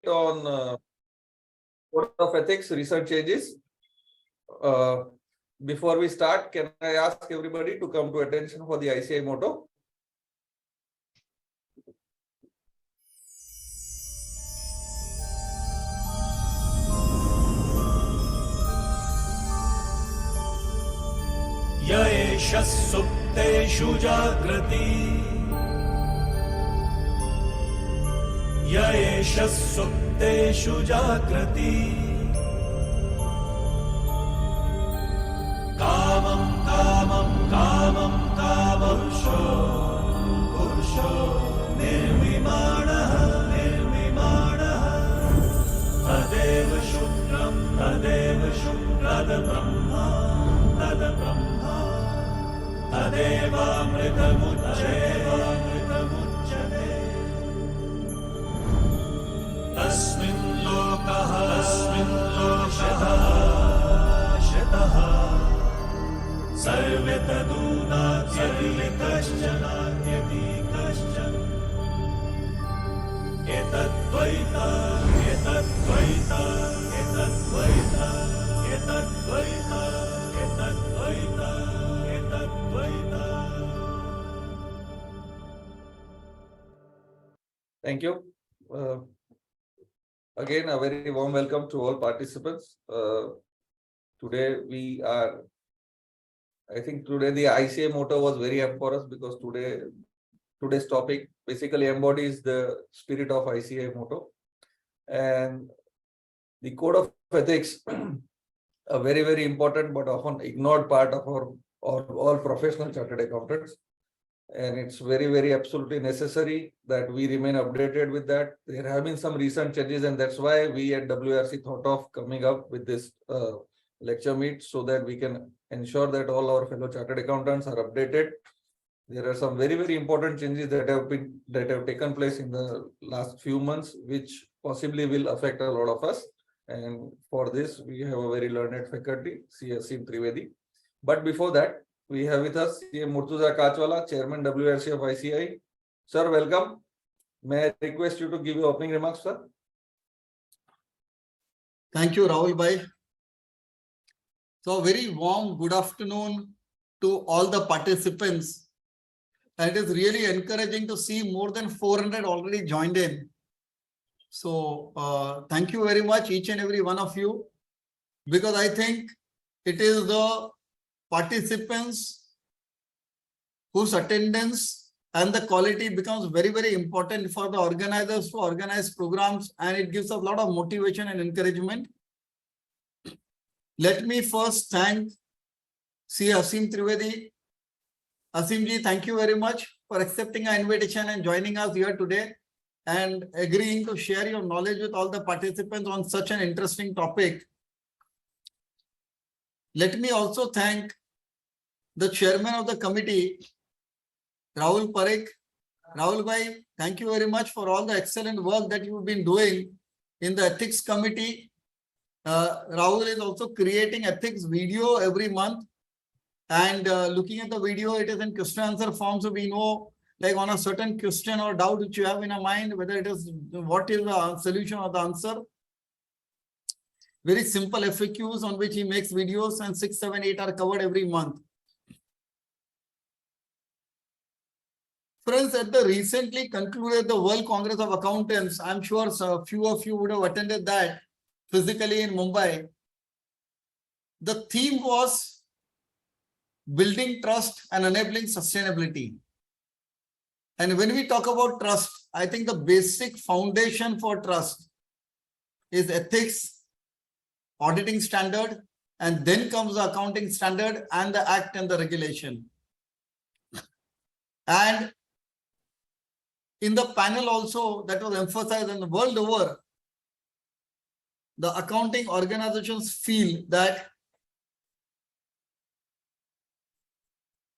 on Code of Ethics, recent changes. Before we start, can I ask everybody to come to attention for the ICI motto? Yaesha supteshu jagrati Yaesha supteshu jagrati Kamam kamam kamam kamamsho Pursho nirvimanaha nirvimanaha Tadeva shukram tadeva brahma Tada Brahma Tadevamritamucchate Tasmin lokaha shataha Sarvetadunātyati kaśchan Etadvaita etadvaita etadvaita etadvaita Thank you. Again, a very warm welcome to all participants. Today I think today the ICA motto was very apt for us because today's topic basically embodies the spirit of ICA motto. And the Code of Ethics, a very, very important but often ignored part of all professional chartered accountants. And it's very, very absolutely necessary that we remain updated with that. There have been some recent changes, and that's why we at WRC thought of coming up with this lecture meet so that we can ensure that all our fellow chartered accountants are updated. There are some very, very important changes that have taken place in the last few months, which possibly will affect a lot of us. And for this, we have a very learned faculty, Aseem Trivedi. But before that, we have with us CM Murtuza Kachwala, Chairman WRC of ICI. Sir, welcome. May I request you to give your opening remarks, sir? Thank you, Rahul Bhai. So, very warm good afternoon to all the participants. And it is really encouraging to see more than 400 already joined in. So, thank you very much, each and every one of you, because I think it is the participants whose attendance and the quality becomes very, very important for the organizers to organize programs, and it gives a lot of motivation and encouragement. Let me first thank Aseem Trivedi. Aseem ji, thank you very much for accepting our invitation and joining us here today and agreeing to share your knowledge with all the participants on such an interesting topic. Let me also thank the chairman of the committee, Rahul Parekh. Rahul Bhai, thank you very much for all the excellent work that you've been doing in the ethics committee. Rahul is also creating ethics video every month. And looking at the video, it is in question answer form. So we know, like on a certain question or doubt which you have in your mind, whether it is what is the solution or the answer. Very simple FAQs on which he makes videos, and 6, 7, 8 are covered every month. Friends, at the recently concluded the World Congress of Accountants, I'm sure a few of you would have attended that physically in Mumbai. The theme was building trust and enabling sustainability. And when we talk about trust, I think the basic foundation for trust is ethics, auditing standard, and then comes the accounting standard and the act and the regulation. And in the panel also that was emphasized, in the world over, the accounting organizations feel that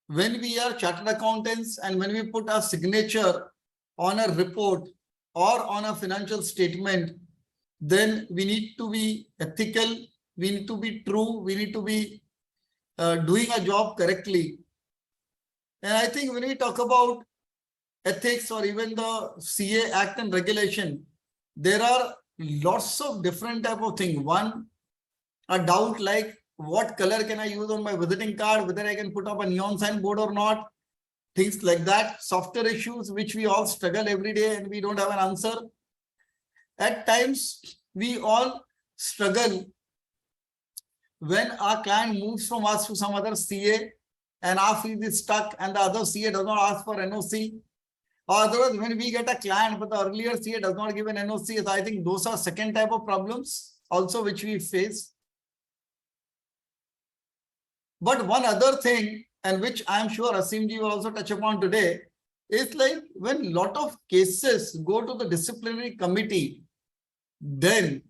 when we are chartered accountants and when we put our signature on a report or on a financial statement, then we need to be ethical, we need to be true, we need to be doing a job correctly. And I think when we talk about ethics or even the CA Act and regulation, there are lots of different type of thing. One, a doubt like what color can I use on my visiting card, whether I can put up a neon sign board or not. Things like that, software issues which we all struggle every day and we don't have an answer. At times, we all struggle when our client moves from us to some other CA and our fees is stuck and the other CA does not ask for NOC. Or otherwise, when we get a client, but the earlier CA does not give an NOC, so I think those are second type of problems also which we face. But one other thing, and which I am sure Aseem ji will also touch upon today, is like when lot of cases go to the disciplinary committee, then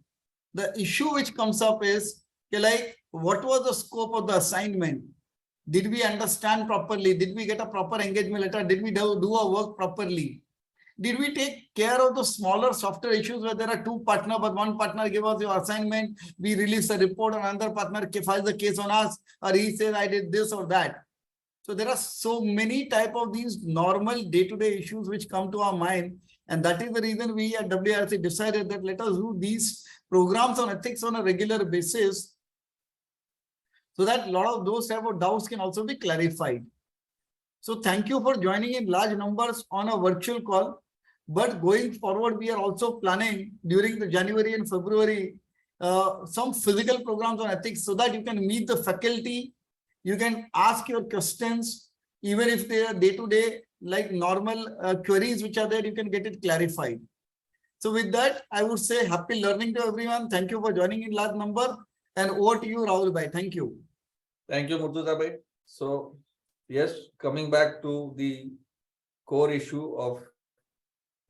the issue which comes up is like, what was the scope of the assignment? Did we understand properly? Did we get a proper engagement letter? Did we do our work properly? Did we take care of the smaller software issues where there are two partners, but one partner gave us your assignment, we release a report, and another partner files the case on us, or he says, I did this or that. So there are so many type of these normal day-to-day issues which come to our mind. And that is the reason we at WRC decided that let us do these programs on ethics on a regular basis, so that a lot of those type of doubts can also be clarified. So thank you for joining in large numbers on a virtual call. But going forward, we are also planning during the January and February some physical programs on ethics so that you can meet the faculty, you can ask your questions, even if they are day-to-day like normal queries which are there, you can get it clarified. So with that, I would say happy learning to everyone. Thank you for joining in large number, and over to you, Rahul bhai. Thank you. Thank you, Murtuza bhai. So, yes, coming back to the core issue of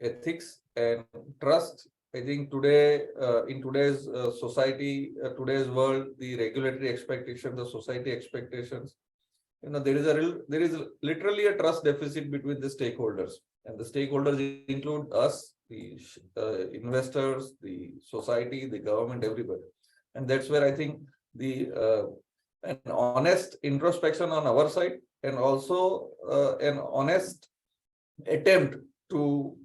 ethics and trust, I think today, in today's society, today's world, the regulatory expectations, the society expectations, there is literally a trust deficit between the stakeholders, and the stakeholders include us, the investors, the society, the government, everybody. And that's where I think the an honest introspection on our side, and also an honest attempt to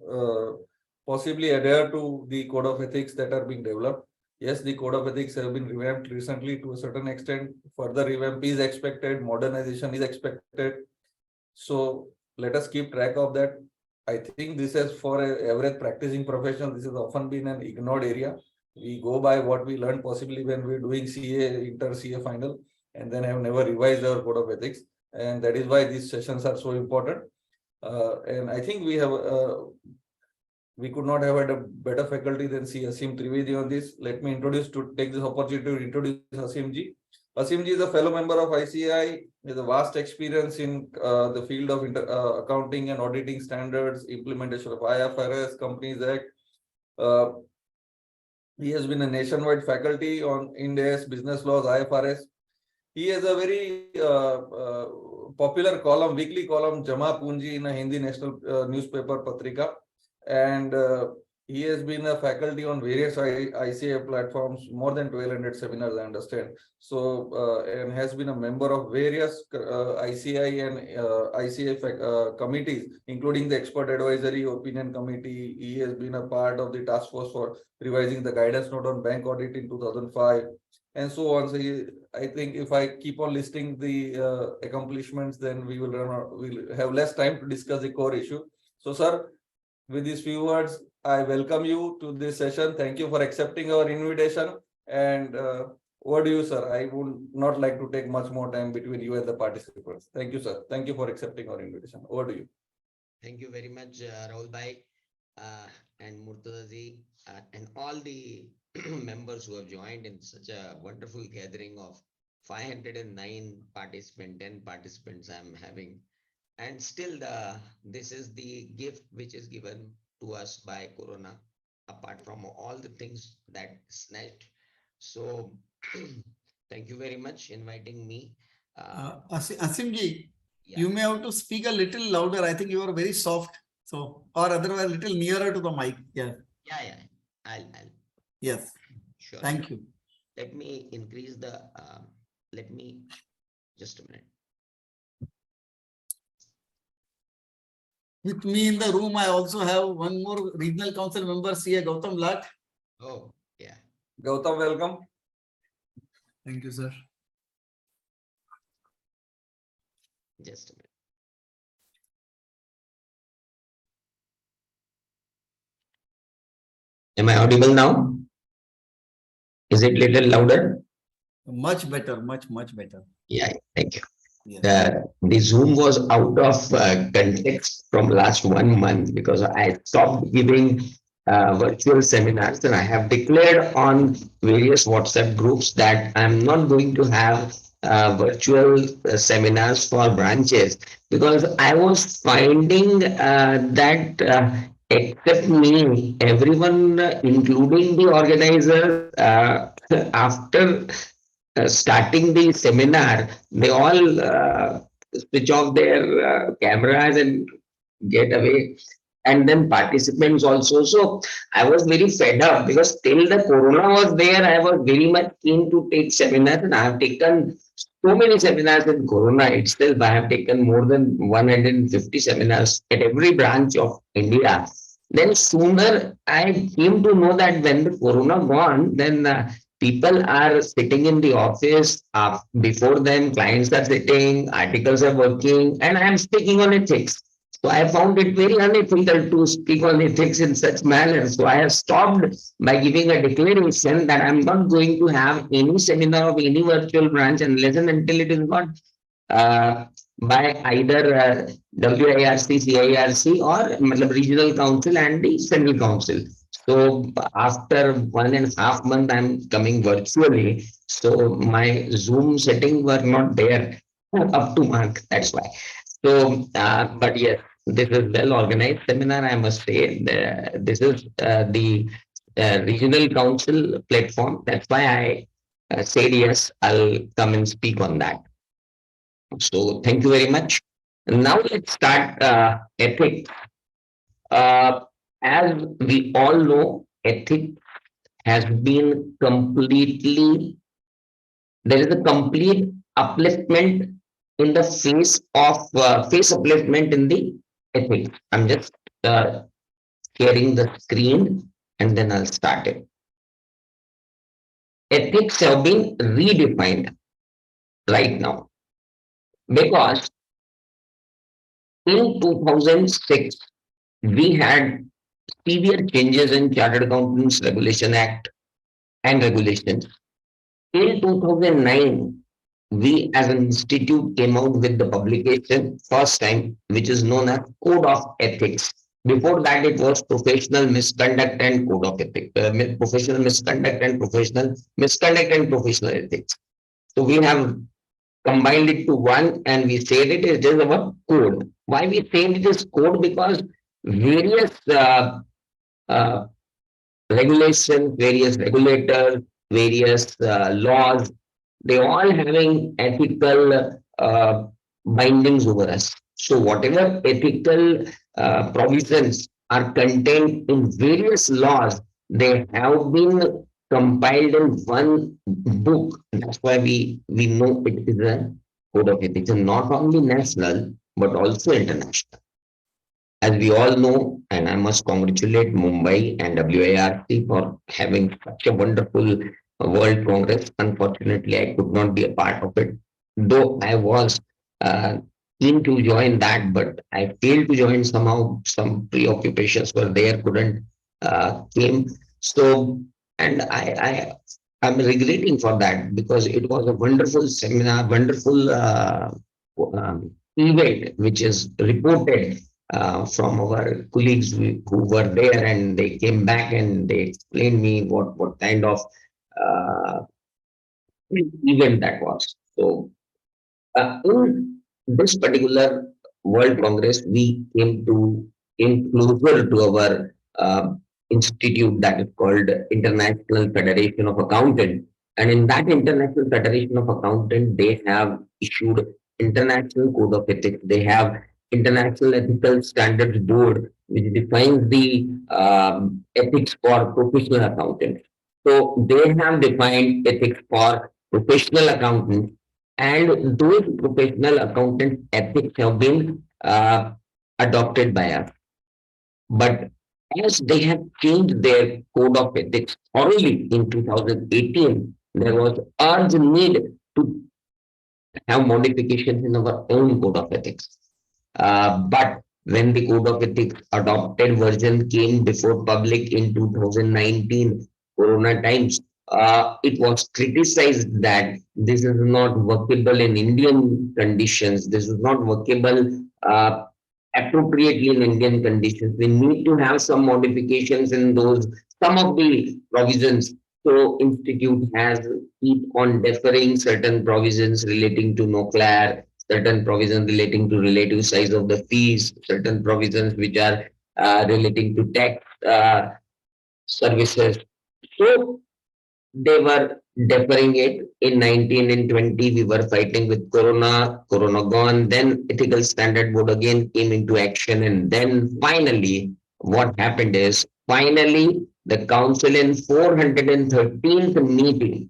possibly adhere to the code of ethics that are being developed. Yes, the code of ethics have been revamped recently to a certain extent. Further revamp is expected, modernization is expected. So let us keep track of that. I think this is for an average practicing professional, this has often been an ignored area. We go by what we learned possibly when we're doing CA, inter CA final, and then have never revised our code of ethics. And that is why these sessions are so important. And I think we could not have had a better faculty than Aseem Trivedi on this. Let me take this opportunity to introduce Aseem ji. Aseem ji is a fellow member of ICAI, with a vast experience in the field of accounting and auditing standards, implementation of IFRS, Companies Act. He has been a nationwide faculty on Ind AS, business laws, IFRS. He has a very popular column, weekly column, Jama Punji, in a Hindi national newspaper, Patrika. And he has been a faculty on various ICA platforms, more than 1,200 seminars, I understand. So, and has been a member of various ICI and ICA committees, including the Expert Advisory Opinion Committee. He has been a part of the task force for revising the guidance note on bank audit in 2005, and so on. So I think if I keep on listing the accomplishments, then we'll have less time to discuss the core issue. So, sir, with these few words, I welcome you to this session. Thank you for accepting our invitation. And over to you, sir. I would not like to take much more time between you and the participants. Thank you, sir. Thank you for accepting our invitation. Over to you. Thank you very much, Rahul bhai and Murtuza ji, and all the members who have joined in such a wonderful gathering of 509 participants, 10 participants I'm having. And still this is the gift which is given to us by Corona, apart from all the things that snatched. So thank you very much inviting me. Aseem ji, Yeah. you may have to speak a little louder. I think you are very soft. So, or otherwise a little nearer to the mic. Yeah. Yeah. I'll. Yes. Sure. Thank you. Let me increase the, let me, just a minute. With me in the room, I also have one more regional council member, CA Gautam Lat. Oh, yeah. Gautam, welcome. Thank you, sir. Just a minute. Am I audible now? Is it little louder? Much better, much better. Yeah, thank you. Yes. The Zoom was out of context from last 1 month because I stopped giving virtual seminars, and I have declared on various WhatsApp groups that I'm not going to have virtual seminars for branches because I was finding that except me, everyone, including the organizers, after starting the seminar, they all switch off their cameras and get away. And then participants also. So I was very fed up because till the corona was there, I was very much keen to take seminars, and I have taken so many seminars in corona itself. I have taken more than 150 seminars at every branch of India. Then sooner I came to know that when the corona gone, then people are sitting in the office. Before them, clients are sitting, articles are working, and I am speaking on ethics. So I found it very unethical to speak on ethics in such manner. So I have stopped by giving a declaration that I'm not going to have any seminar of any virtual branch unless and until it is not uh, by either WIRC, CIRC, or regional council and the central council. So after 1.5 months, I'm coming virtually. So my Zoom settings were not there up to mark. That's why. So, but yes, this is well organized seminar. I must say, this is the regional council platform. That's why I said yes. I'll come and speak on that. So thank you very much. Now let's start ethics. Uh, as we all know, ethics has been completely, there is a complete upliftment in the face upliftment in the ethics. I'm just uh, sharing the screen and then I'll start it. Ethics have been redefined right now because in 2006, we had severe changes in Chartered Accountants Regulation Act and regulations. In 2009, we as an institute came out with the publication first time, which is known as Code of Ethics. Before that, it was Professional Misconduct and Code of Ethics, Professional Misconduct and Professional Ethics. So we have combined it to one and we said it is just our code. Why we said it is code? Because various uh, regulations, various regulators, various laws, they all having ethical bindings over us. So whatever ethical provisions are contained in various laws, they have been compiled in one book. That's why we know it is a code of ethics, and not only national but also international. As we all know, and I must congratulate Mumbai and WIRC for having such a wonderful World Congress. Unfortunately, I could not be a part of it, though I was uh, keen to join that, but I failed to join somehow. Some preoccupations were there, couldn't came. So, and I'm regretting for that because it was a wonderful seminar, wonderful event, which is reported from our colleagues who were there, and they came back and they explained me what kind of uh, event that was. So in this particular World Congress, we came closer to our institute that is called International Federation of Accountants. And in that International Federation of Accountants, they have issued International Code of Ethics. They have International Ethical Standards Board, which defines the ethics for professional accountants. So they have defined ethics for professional accountants, and those professional accountant ethics have been adopted by us. But as they have changed their code of ethics thoroughly in 2018, there was urgent need to have modifications in our own code of ethics. But when the code of ethics adopted version came before public in 2019, Corona times, it was criticized that this is not workable in Indian conditions. This is not workable appropriately in Indian conditions. We need to have some modifications in those, some of the provisions. So Institute has keep on deferring certain provisions relating to nuclear, certain provisions relating to relative size of the fees, certain provisions which are relating to tax services. So they were deferring it in 19 and 20. We were fighting with Corona gone. Then Ethical Standard Board again came into action. And then finally, what happened is finally the council in 413th meeting,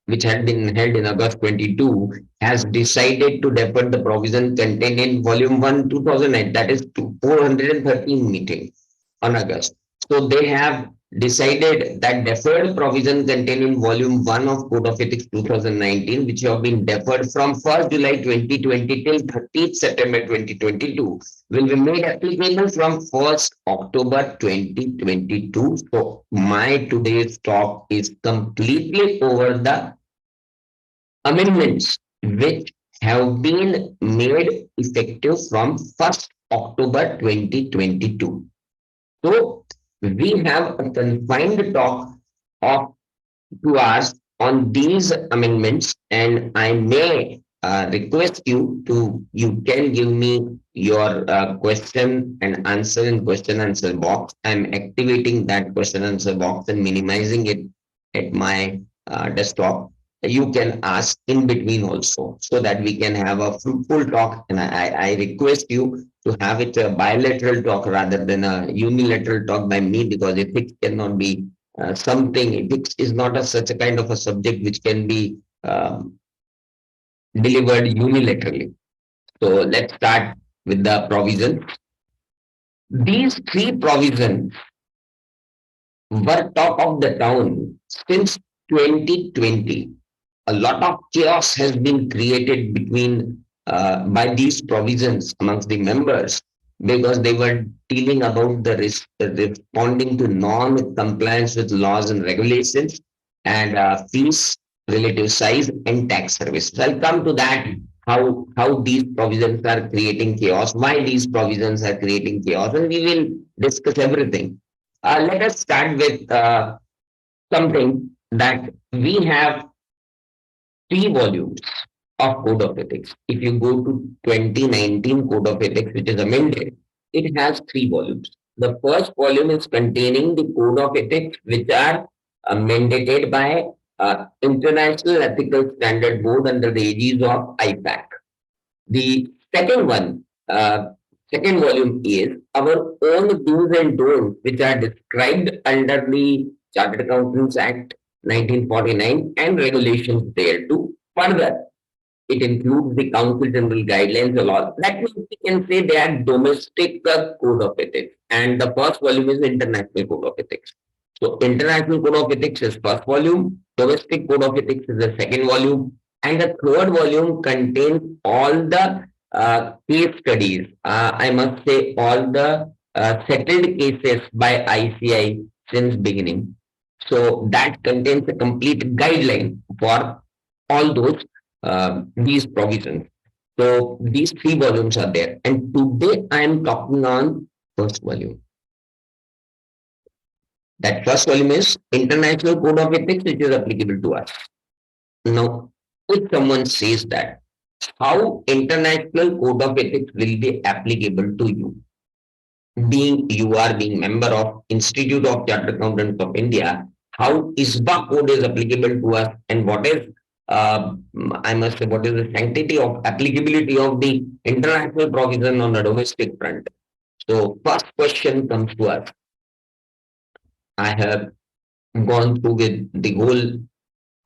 which had been held in August 22, has decided to defer the provision contained in Volume 1, 2008, that is 413 meeting on August. So they have decided that deferred provision contained in Volume 1 of Code of Ethics 2019, which have been deferred from 1st July 2020 till 30th September 2022, will be made applicable from 1st October 2022. So my today's talk is completely over the amendments which have been made effective from 1st October 2022. So we have a confined talk of 2 hours on these amendments, and I may request you to, you can give me your question and answer in question answer box. I'm activating that question answer box and minimizing it at my desktop. You can ask in between also, so that we can have a fruitful talk. And I request you to have it a bilateral talk rather than a unilateral talk by me, because ethics cannot be something. Ethics is not a, such a kind of a subject which can be delivered unilaterally. So let's start with the provision. These three provisions were talk of the town since 2020. A lot of chaos has been created between by these provisions amongst the members, because they were dealing about the responding to non-compliance with laws and regulations, and fees, relative size, and tax services. I'll come to that, how these provisions are creating chaos, why these provisions are creating chaos, and we will discuss everything. Let us start with something that we have 3 volumes of Code of Ethics. If you go to 2019 Code of Ethics, which is amended, it has 3 volumes. The first volume is containing the Code of Ethics, which are mandated by International Ethical Standard Board under the aegis of IPAC. The second one, second volume is our own do's and don'ts, which are described under the Chartered Accountants Act 1949 and regulations thereto. Further, it includes the Council General Guidelines, a lot. That means we can say they are domestic code of ethics, and the first volume is International Code of Ethics. So, International Code of Ethics is first volume, Domestic Code of Ethics is the second volume, and the third volume contains all the case studies. I must say, all the settled cases by ICI since beginning. So that contains a complete guideline for all those these provisions. So these 3 volumes are there, and today I am talking on first volume. That first volume is International Code of Ethics, which is applicable to us. Now, if someone says that, how International Code of Ethics will be applicable to you? Being you are being member of Institute of Chartered Accountants of India, how ISBA code is applicable to us, and what is I must say, what is the sanctity of applicability of the international provision on the domestic front? So first question comes to us. I have gone through with the whole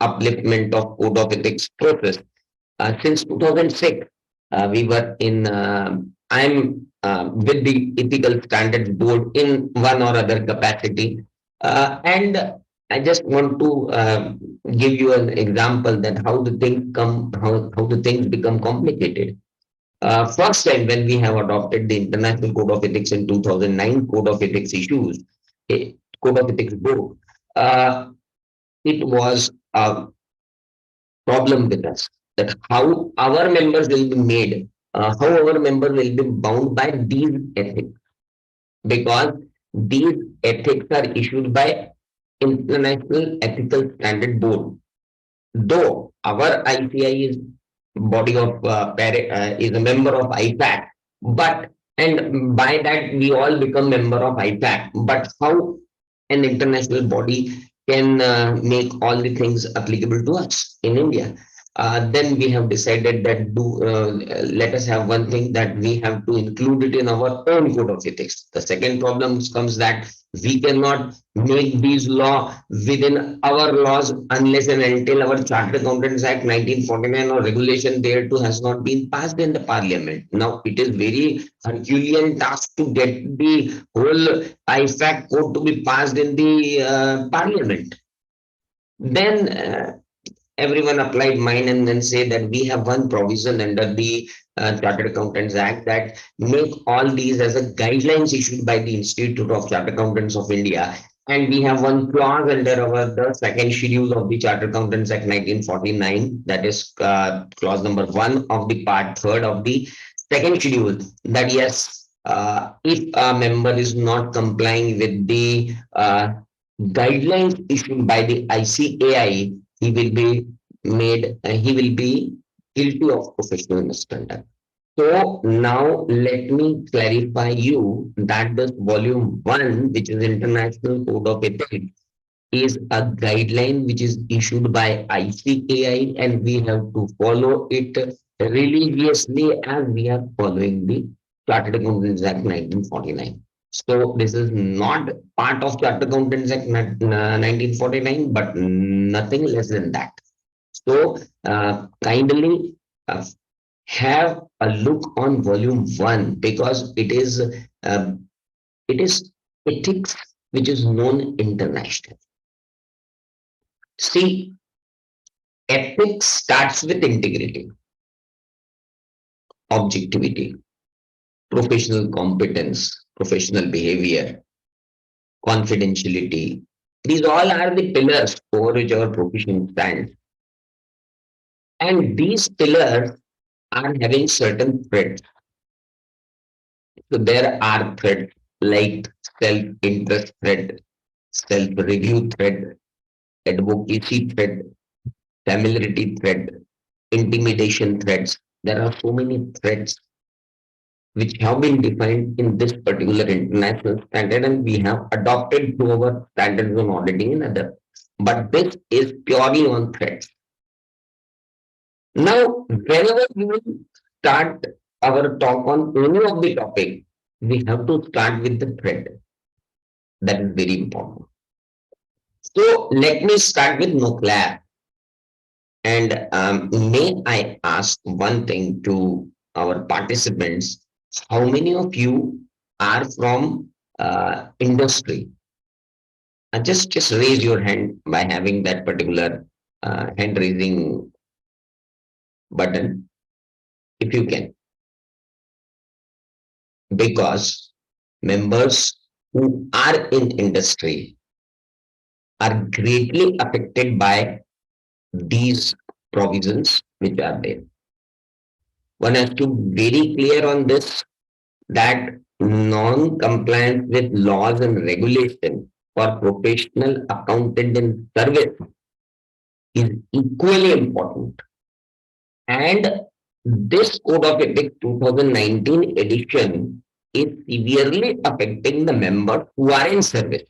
upliftment of Code of Ethics process. Since 2006, we were in I'm with the ethical standards board in one or other capacity. And I just want to give you an example that how the things become complicated. First time when we have adopted the International Code of Ethics in 2009, Code of Ethics issues, a Code of Ethics board, uh, it was a problem with us that how our members will be made, how our members will be bound by these ethics, because these ethics are issued by International Ethical Standard Board. Though our ICI is body of is a member of IPAC, but and by that we all become member of IPAC. But how an international body can make all the things applicable to us in India? Then we have decided that let us have one thing that we have to include it in our own code of ethics. The second problem comes that we cannot make these law within our laws unless and until our Chartered Accountants Act 1949 or regulation thereto has not been passed in the parliament. Now it is very Herculean task to get the whole IFAC code to be passed in the parliament. Then everyone applied mine and then say that we have one provision under the Chartered Accountants Act that make all these as a guidelines issued by the Institute of Chartered Accountants of India. And we have one clause under the second schedule of the Chartered Accountants Act 1949, that is clause number 1 of the part 3rd of the second schedule, that yes, if a member is not complying with the guidelines issued by the ICAI, he will be he will be guilty of professional misconduct. So now let me clarify you that this volume 1, which is International Code of Ethics, is a guideline which is issued by ICAI, and we have to follow it religiously as we are following the Chartered Accountants Act 1949. So this is not part of Chartered Accountants Act 1949, but nothing less than that. So kindly have a look on volume 1, because uh, it is ethics which is known internationally. See, ethics starts with integrity, objectivity, professional competence, professional behavior, confidentiality. These all are the pillars over which our profession stands. And these pillars are having certain threats. So there are threats like self-interest threat, self-review threat, advocacy threat, familiarity threat, intimidation threats. There are so many threats which have been defined in this particular international standard, and we have adopted to our standards on auditing and other. But this is purely on threats. Now, whenever we will start our talk on any of the topic, we have to start with the threat. That is very important. So let me start with nuclear. And may I ask one thing to our participants? How many of you are from industry? Just raise your hand by having that particular hand raising button, if you can, because members who are in industry are greatly affected by these provisions which are there. One has to be very clear on this, that non-compliance with laws and regulation for professional accountant in service is equally important. And this Code of Ethics 2019 edition is severely affecting the members who are in service.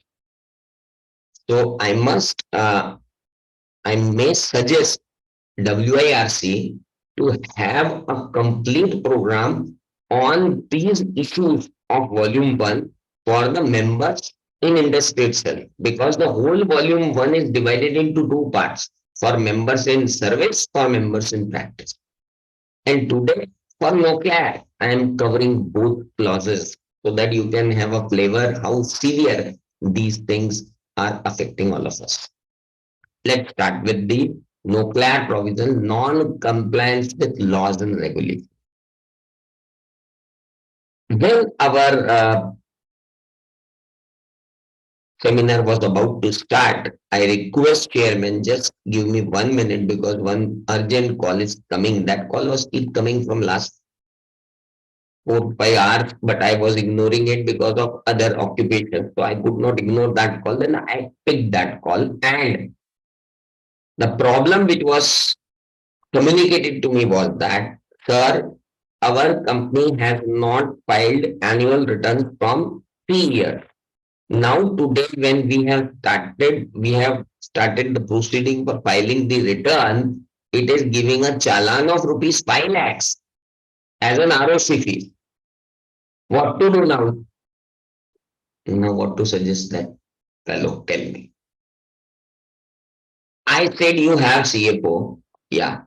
So I may suggest WIRC to have a complete program on these issues of volume 1 for the members in industry itself, because the whole volume 1 is divided into 2 parts: for members in service, for members in practice. And today For Nokia, I am covering both clauses so that you can have a flavor how severe these things are affecting all of us. Let's start with the nuclear provision, non-compliance with laws and regulations. When our seminar was about to start, I request chairman just give me 1 minute because one urgent call is coming. That call was keep coming from last 4 5 hours, but I was ignoring it because of other occupations. So I could not ignore that call. Then I picked that call, and the problem which was communicated to me was that, sir, our company has not filed annual returns from 3 years. Now today, when we have started the proceeding for filing the return. It is giving a challan of rupees 5 lakhs as an ROC fee. What to do now? Now, what to suggest that fellow? Tell me. I said you have CFO. Yeah.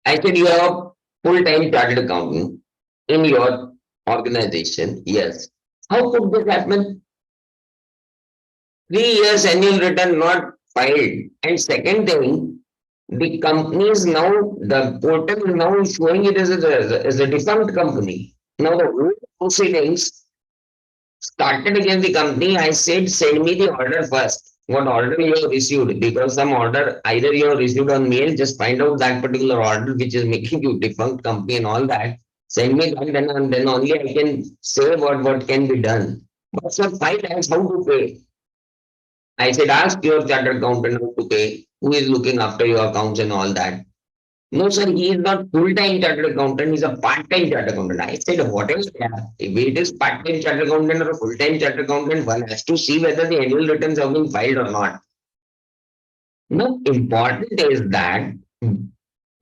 I said you have a full-time chartered accountant in your organization. Yes. How could this happen? 3 years annual return not filed. And second thing, the company is now, the portal is now showing it as a defunct company. Now the whole proceedings started against the company. I said, send me the order first. What order you have received? Because some order either you have received on mail, just find out that particular order which is making you defunct company and all that. Send me that, then only I can say what can be done. But sir, 5 lakhs, how to pay? I said, ask your chartered accountant how to pay. Who is looking after your accounts and all that? No, sir, he is not full-time chartered accountant, he's a part-time chartered accountant. I said, what is that? If it is part-time chartered accountant or a full-time chartered accountant, one has to see whether the annual returns have been filed or not. No, important is that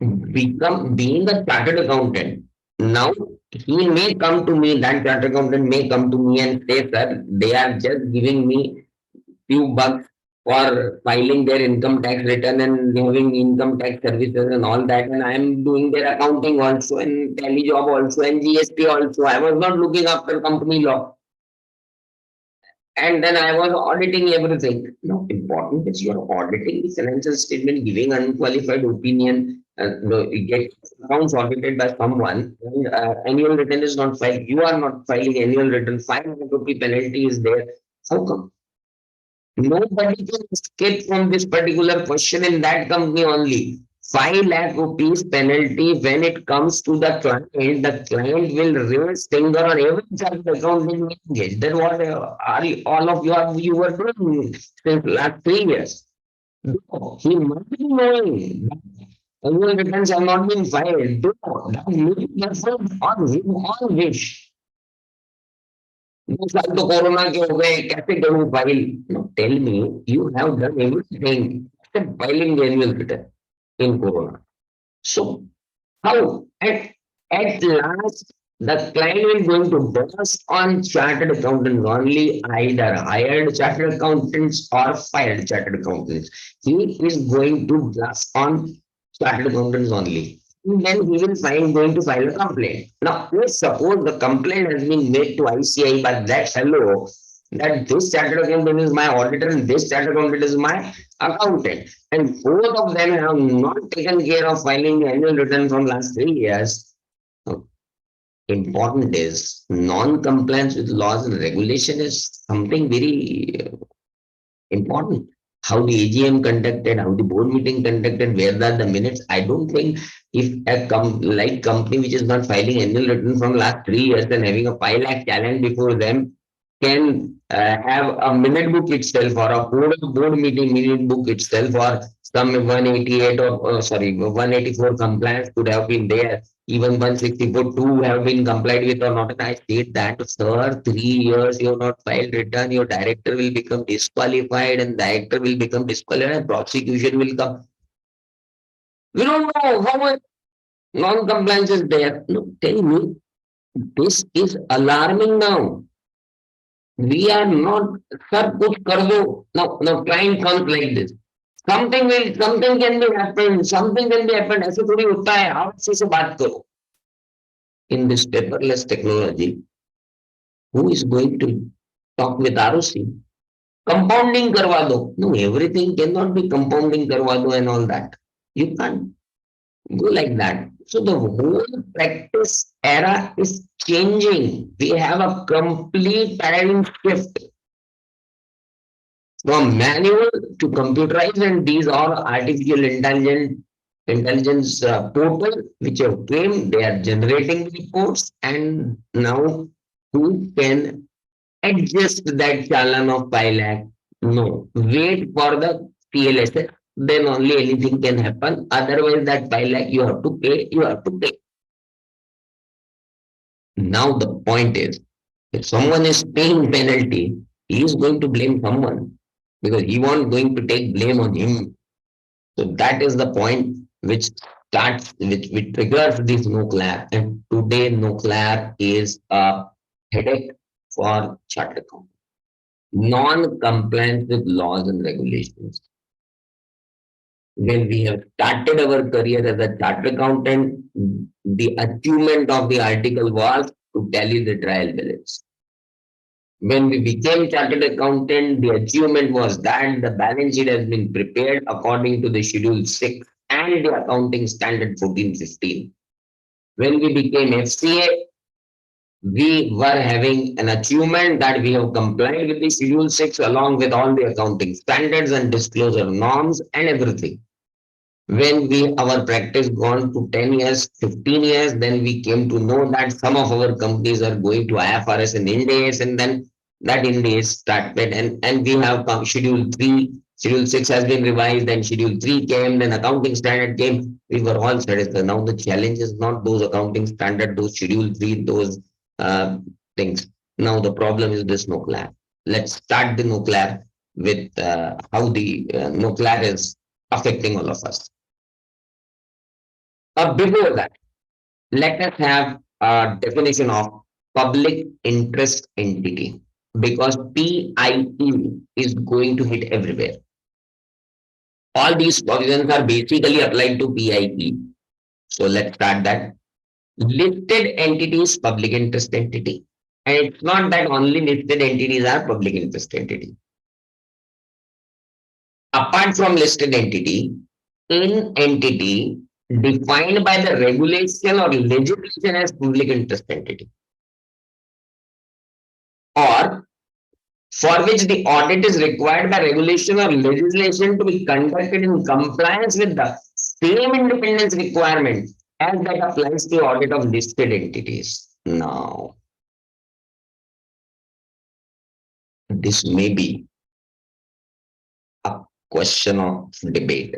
being a chartered accountant. Now he may come to me, that chartered accountant may come to me and say, sir, they are just giving me few bucks for filing their income tax return and having income tax services and all that. And I am doing their accounting also and tally job also and GST also. I was not looking after company law. And then I was auditing everything. Now, important is you're auditing the financial statement, giving unqualified opinion, you get accounts audited by someone, and annual return is not filed. You are not filing annual return. 500 rupee penalty is there. How come? Nobody can escape from this particular question in that company only. 5 lakh rupees penalty when it comes to the client will raise finger on every chartered accountant engaged. Then what are all of you were doing since last 3 years? No, he must be knowing that annual returns have not been filed. No, that may be on his own wish. 2 साल तो corona के हो गए कैसे करूं file no tell me you have done everything except filing the annual return in corona. So how at last the client is going to burst on chartered accountants only, either hired chartered accountants or fired chartered accountants. He is going to blast on chartered accountants only. Then he will going to file a complaint. Now, let's suppose the complaint has been made to ICI by that fellow that this chartered accountant is my auditor and this chartered accountant is my accountant. And both of them have not taken care of filing the annual return from last 3 years. So, important is non-compliance with laws and regulation is something very important. How the AGM conducted, how the board meeting conducted, where are the minutes? I don't think if a company which is not filing annual return from last 3 years and having a 5 lakh challenge before them can have a minute book itself or a board meeting minute book itself or some 188 or sorry 184 compliance could have been there. Even 164 two have been complied with or not. And I state that, sir, 3 years you have not filed return, your director will become disqualified and director will become disqualified and prosecution will come. We don't know how non-compliance is there. No, tell me, this is alarming now. We are not, sir, kuch kar do. Now client comes like this. Something can be happened, something can be happened. ऐसे थोड़ी होता है, आप अच्छे से बात करो. in this paperless technology, who is going to talk with ROC? Compounding karwa do. No, everything cannot be compounding karwa do and all that. You can't go like that. So the whole practice era is changing. We have a complete paradigm shift from manual to computerized, and these are artificial intelligence portal which have came. They are generating reports, and now who can adjust that challan of 5 lakh? No, wait for the CLSS. Then only anything can happen. Otherwise, that 5 lakh you have to pay. You have to pay. Now the point is, if someone is paying penalty, he is going to blame someone because he won't going to take blame on him. So that is the point which which triggers this nuclear. And today nuclear is a headache for chartered account. Non-compliance with laws and regulations. When we have started our career as a chartered accountant, the achievement of the article was to tally the trial balance. When we became chartered accountant, the achievement was that the balance sheet has been prepared according to the Schedule 6 and the accounting standard 1415. When we became FCA, we were having an achievement that we have complied with the Schedule 6 along with all the accounting standards and disclosure norms and everything. When our practice gone to 10 years, 15 years, then we came to know that some of our companies are going to IFRS and Ind AS, and then that Ind AS started, and we have come Schedule 3, Schedule 6 has been revised, and Schedule 3 came, then accounting standard came. We were all satisfied. Now the challenge is not those accounting standard, those Schedule 3, those things. Now the problem is this nuclear. Let's start the nuclear with how the nuclear is affecting all of us. Before that, let us have a definition of public interest entity, because PIE is going to hit everywhere. All these provisions are basically applied to PIE. So let's start that. Listed entities, public interest entity. And it's not that only listed entities are public interest entity. Apart from listed entity, in entity defined by the regulation or legislation as public interest entity, or for which the audit is required by regulation or legislation to be conducted in compliance with the same independence requirement as that applies to audit of listed entities. Now, this may be a question of debate,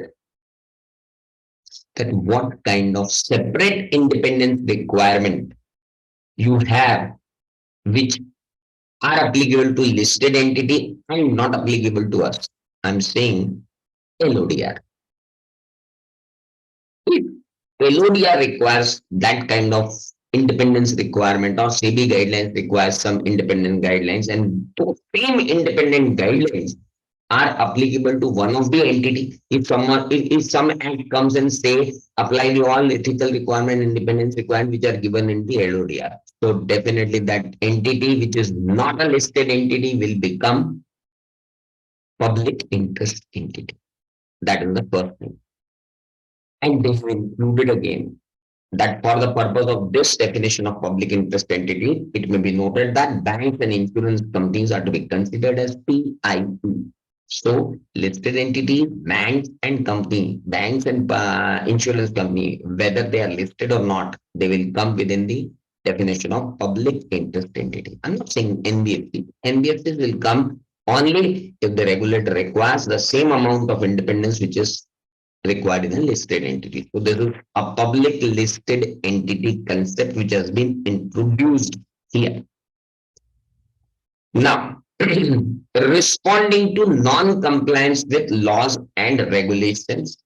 that what kind of separate independence requirement you have which are applicable to listed entity and not applicable to us. I'm saying LODR. If LODR requires that kind of independence requirement, or SEBI guidelines requires some independent guidelines, and those same independent guidelines are applicable to one of the entity. If some act comes and say apply the all ethical requirement, independence requirement which are given in the LODR, so definitely that entity which is not a listed entity will become public interest entity. That is the first thing. And they have included again that for the purpose of this definition of public interest entity, it may be noted that banks and insurance companies are to be considered as PIE. So listed entities, banks and company, banks and insurance company, whether they are listed or not, they will come within the definition of public interest entity. I'm not saying NBFC. NBFCs will come only if the regulator requires the same amount of independence which is required in a listed entity. So this is a public listed entity concept which has been introduced here. Now, responding to non-compliance with laws and regulations,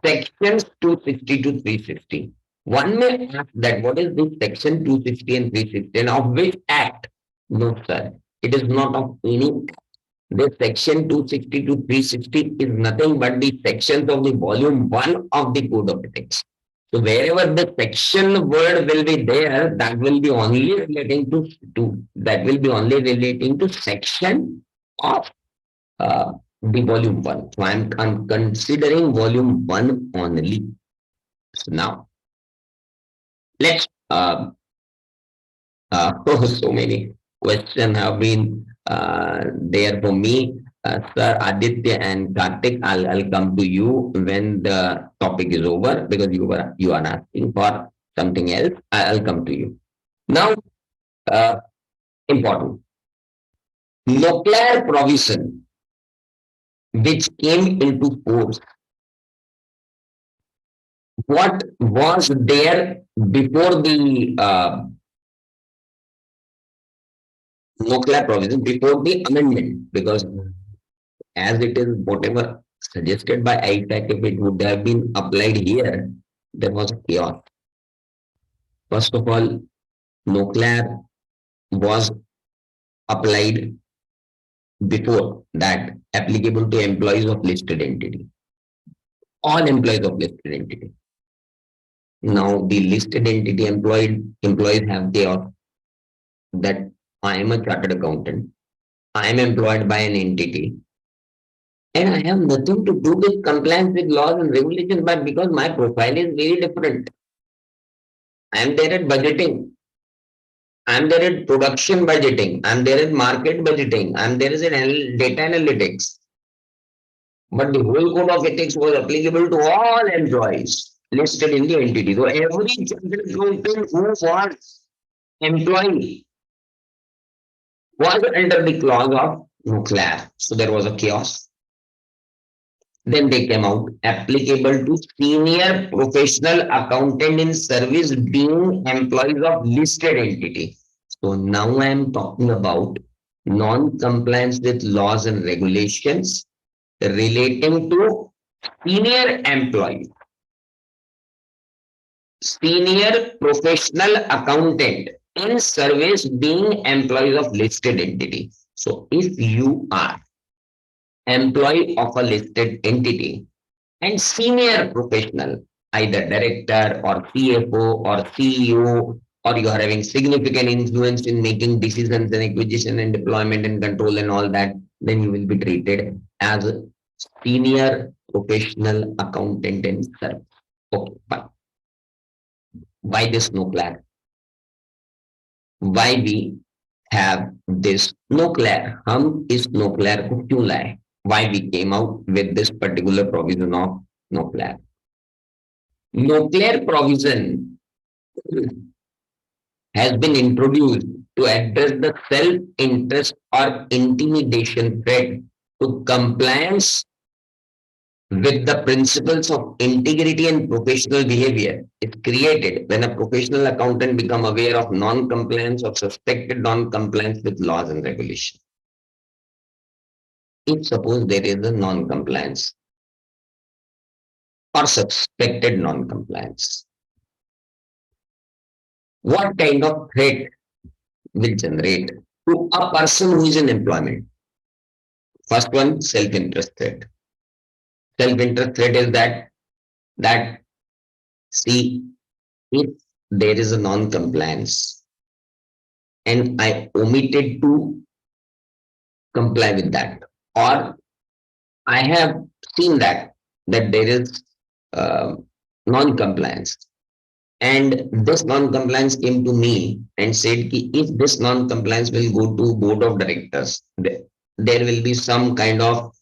sections 260 to 360. One may ask that what is this section 260 and 360 and of which act? No, sir. It is not of any. This section 260 to 360 is nothing but the sections of the volume 1 of the Code of Ethics. So wherever the section word will be there, that will be only relating to that will be only relating to section of the volume one. So I'm considering volume one only. So now let's oh, so many questions have been there for me. Sir Aditya and Karthik, I'll come to you when the topic is over because you are asking for something else. I'll come to you. Now, uh, important. Nuclear provision which came into force. What was there before the nuclear provision, before the amendment? Because as it is, whatever suggested by IPAC, if it would have been applied here, there was a chaos. First of all, nuclear was applied before that applicable to employees of listed entity. All employees of listed entity. Now the listed entity employees have chaos that I am a chartered accountant. I am employed by an entity and I have nothing to do with compliance with laws and regulations, but because my profile is very different. I am there at budgeting. I'm there at production budgeting. I'm there at market budgeting. I'm there as in data analytics. But the whole code of ethics was applicable to all employees listed in the entity. So every chartered accountant who was employee was under the clause of nuclear. So there was a chaos. Then they came out applicable to senior professional accountant in service being employees of listed entity. So now I am talking about non-compliance with laws and regulations relating to senior employees, senior professional accountant in service being employees of listed entity. So if you are employee of a listed entity and senior professional, either director or CFO or CEO, or you are having significant influence in making decisions and acquisition and deployment and control and all that, then you will be treated as a senior professional accountant in service. Okay, fine. Why this nuclear? Why we have this nuclear? हम इस nuclear को क्यों लाए? Why we came out with this particular provision of nuclear? Nuclear provision has been introduced to address the self-interest or intimidation threat to compliance with the principles of integrity and professional behavior. Is created when a professional accountant become aware of non-compliance or suspected non-compliance with laws and regulations. If suppose there is a non-compliance or suspected non-compliance, what kind of threat will generate to a person who is in employment? First one, self-interest threat. Self-interest threat is that see, if there is a non-compliance and I omitted to comply with that, or I have seen that there is non-compliance, and this non-compliance came to me and said ki if this non-compliance will go to board of directors, there will be some kind of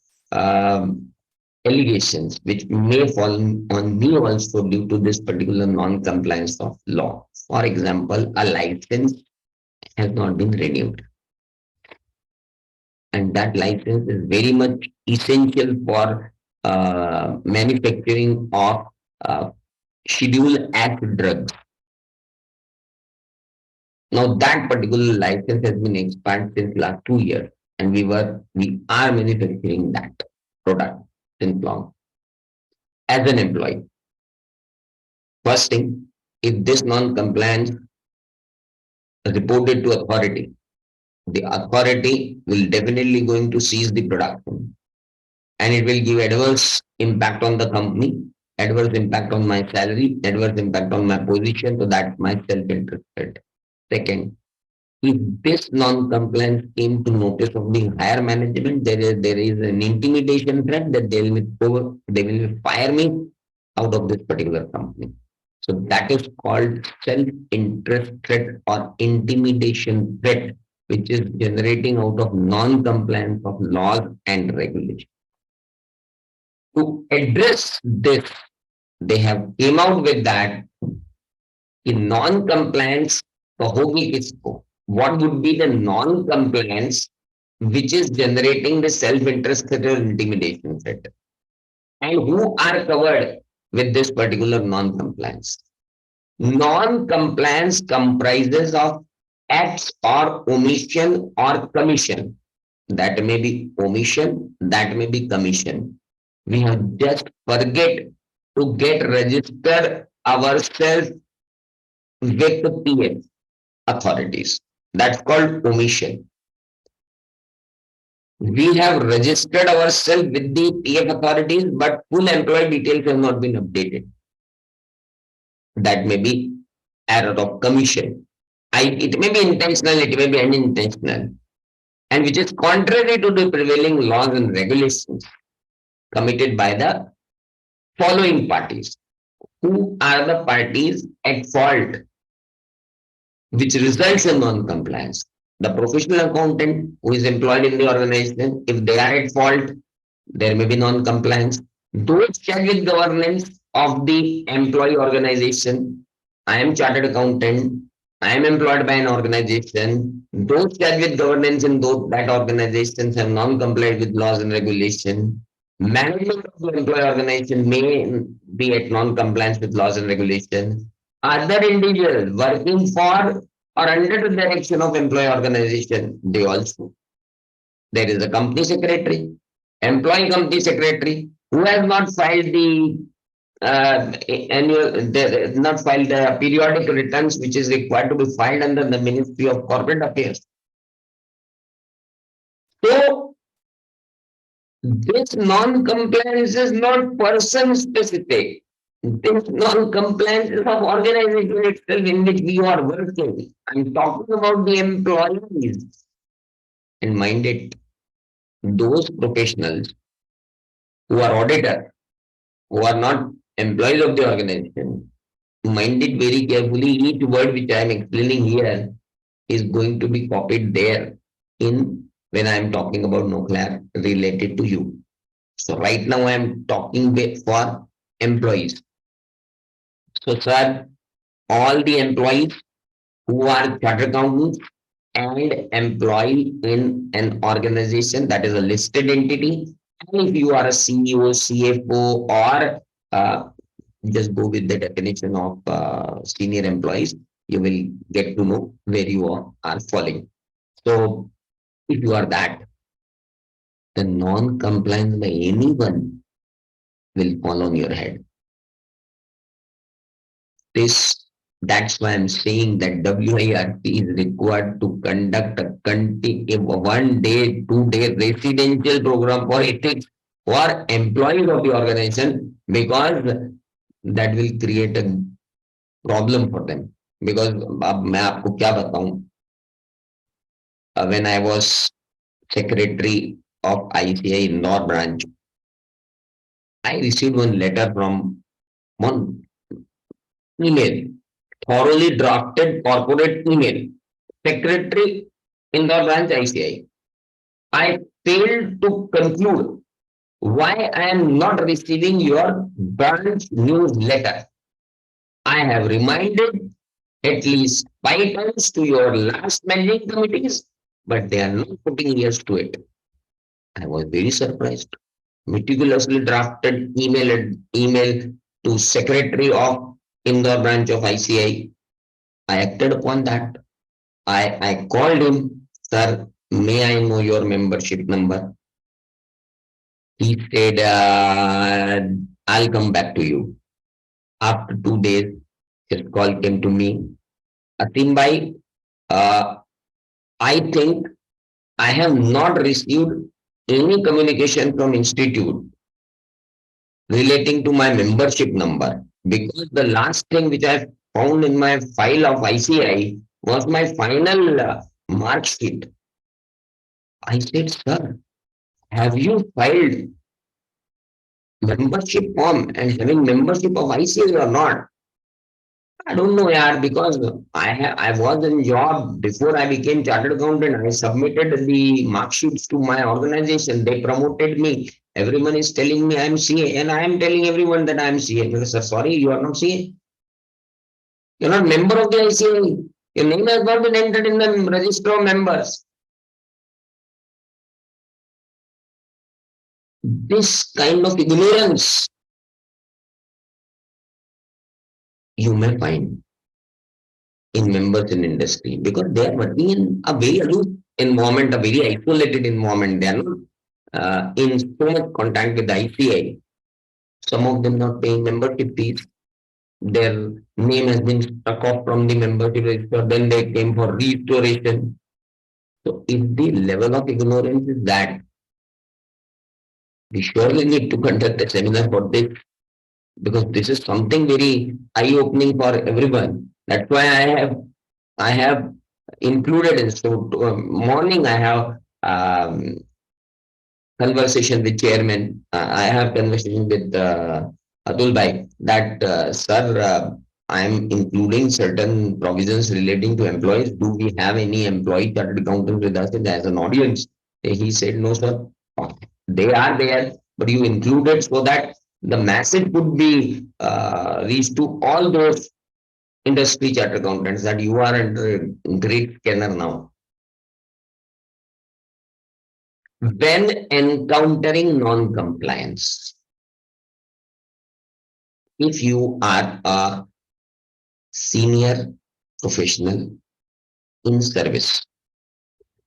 allegations which may fall on me also due to this particular non-compliance of law. For example, a license has not been renewed, and that license is very much essential for manufacturing of Schedule Act drugs. Now that particular license has been expired since last 2 years, and we are manufacturing that product since long. As an employee, first thing, if this non-compliance is reported to authority, the authority will definitely going to seize the production, and it will give adverse impact on the company adverse impact on my salary, adverse impact on my position. So that's my self-interest threat. Second, if this non-compliance came to notice of the higher management, there is an intimidation threat that they will fire me out of this particular company. So that is called self-interest threat or intimidation threat, which is generating out of non-compliance of laws and regulations. To address this, they have came out with that in non-compliance होगी किसको? What would be the non-compliance which is generating the self-interest threat or intimidation threat? And who are covered with this particular non-compliance? Non-compliance comprises of acts or omission or commission. That may be omission, that may be commission. We have just forget to get register ourselves with the PF authorities. That's called omission. We have registered ourselves with the PF authorities, but full employee details have not been updated. That may be error of commission. It may be intentional, it may be unintentional, and which is contrary to the prevailing laws and regulations committed by the following parties. Who are the parties at fault which results in non-compliance? The professional accountant who is employed in the organization, if they are at fault, there may be non-compliance. Those check with governance of the employee organization. I am chartered accountant. I am employed by an organization. Those check with governance in that organizations have non-complied with laws and regulation. Management of the employee organization may be at non-compliance with laws and regulation. Other individuals working for or under the direction of employee organization, they also. There is a company secretary, employee company secretary, who has not filed the not filed the periodic returns, which is required to be filed under the Ministry of Corporate Affairs. So this non-compliance is not person specific. This non-compliance is of organization itself in which we are working. I'm talking about the employees. And mind it, those professionals who are auditor, who are not employees of the organization, mind it very carefully. Each word which I am explaining here is going to be copied there in when I am talking about nuclear related to you. So right now I am talking for employees. So sir, all the employees who are chartered accountants and employee in an organization that is a listed entity. And if you are a CEO, CFO, or just go with the definition of senior employees, you will get to know where you are falling. So if you are that, the non-compliance by anyone will fall on your head. That's why I'm saying that WIRP is required to conduct a 1-day, 2-day residential program for ethics for employees of the organization, because that will create a problem for them. Because अब मैं आपको क्या बताऊं, when I was secretary of ICI Indore branch, I received one letter from one email, thoroughly drafted corporate email, secretary Indore branch ICI. I failed to conclude why I am not receiving your branch newsletter. I have reminded at least 5 times to your last managing committees, but they are not putting ears to it. I was very surprised. Meticulously drafted email to secretary of Indore branch of ICI. I acted upon that. I called him, sir, may I know your membership number? He said, I'll come back to you. After 2 days, his call came to me. Aseem bhai, I think I have not received any communication from institute relating to my membership number, because the last thing which I found in my file of ICI was my final mark sheet. I said, sir, have you filed membership form and having membership of ICI or not? I don't know, yaar, because I was in job before I became chartered accountant. I submitted the mark sheets to my organization. They promoted me. Everyone is telling me I'm CA, and I am telling everyone that I'm CA. Because, sir, sorry, you are not CA. You're not member of the ICA. Your name has not been entered in the register of members. This kind of ignorance you may find in members in industry, because they are working in a very aloof environment, a very isolated environment. They are not in so much contact with the ICI. Some of them not paying membership fees. Their name has been struck off from the membership register. Then they came for restoration. So if the level of ignorance is that, we surely need to conduct a seminar for this, because this is something very eye-opening for everyone. That's why I have included in so morning I have conversation with chairman. I have conversation with Atul Bhai that sir, I am including certain provisions relating to employees. Do we have any employee chartered accountant with us as an audience? He said no, sir. They are there, but you included so that the message could be reached to all those industry chartered accountants that you are under great scanner now. When encountering non-compliance, if you are a senior professional in service,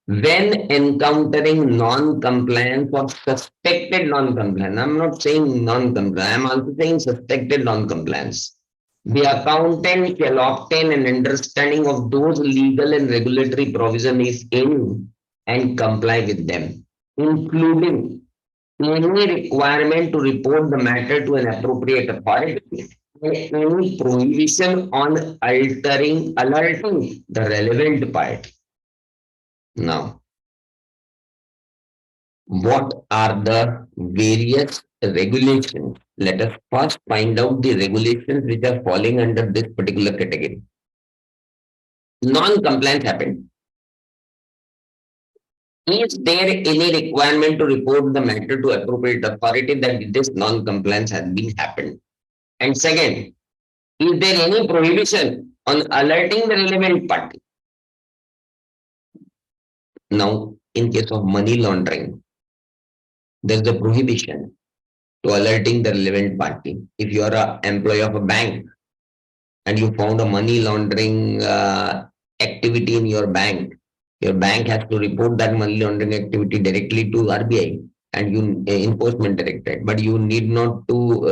when encountering non-compliance or suspected non-compliance, I'm not saying non-compliance, I'm also saying suspected non-compliance. The accountant shall obtain an understanding of those legal and regulatory provision is in and comply with them, including any requirement to report the matter to an appropriate authority, any prohibition on alerting the relevant party. Now, what are the various regulations? Let us first find out the regulations which are falling under this particular category. Non-compliance happened. Is there any requirement to report the matter to appropriate authority that this non-compliance has been happened? And second, is there any prohibition on alerting the relevant party? Now, in case of money laundering, there's a prohibition to alerting the relevant party. If you are an employee of a bank and you found a money laundering activity in your bank has to report that money laundering activity directly to RBI and you enforcement directorate, but you need not to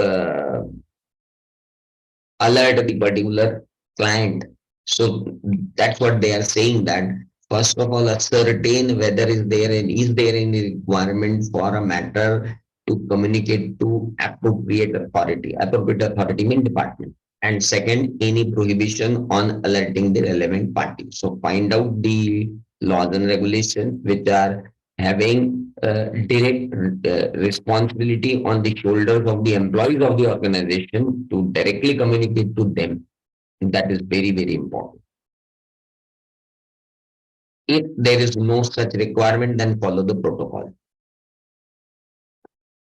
alert the particular client. So that's what they are saying, that first of all ascertain whether is there any requirement for a matter to communicate to appropriate authority. Appropriate authority means department. And second, any prohibition on alerting the relevant party. So find out the laws and regulations which are having direct responsibility on the shoulders of the employees of the organization to directly communicate to them. That is very, very important. If there is no such requirement, then follow the protocol.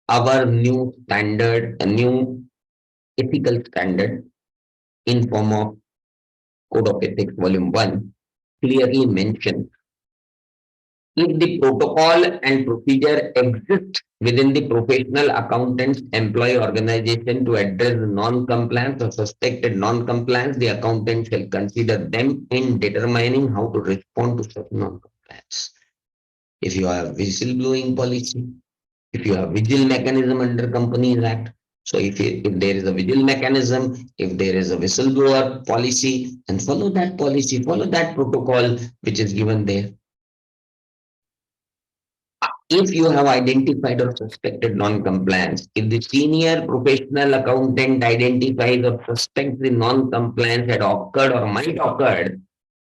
Our new standard, a new ethical standard in form of Code of Ethics Volume 1 clearly mentions if the protocol and procedure exist within the professional accountant's employee organization to address non-compliance or suspected non-compliance, the accountant shall consider them in determining how to respond to such non-compliance. If you have whistleblowing policy, if you have vigil mechanism under Companies Act, so if there is a vigil mechanism, if there is a whistleblower policy, and follow that policy, follow that protocol which is given there. if you have identified or suspected non-compliance, if the senior professional accountant identifies or suspects the non-compliance had occurred or might occur,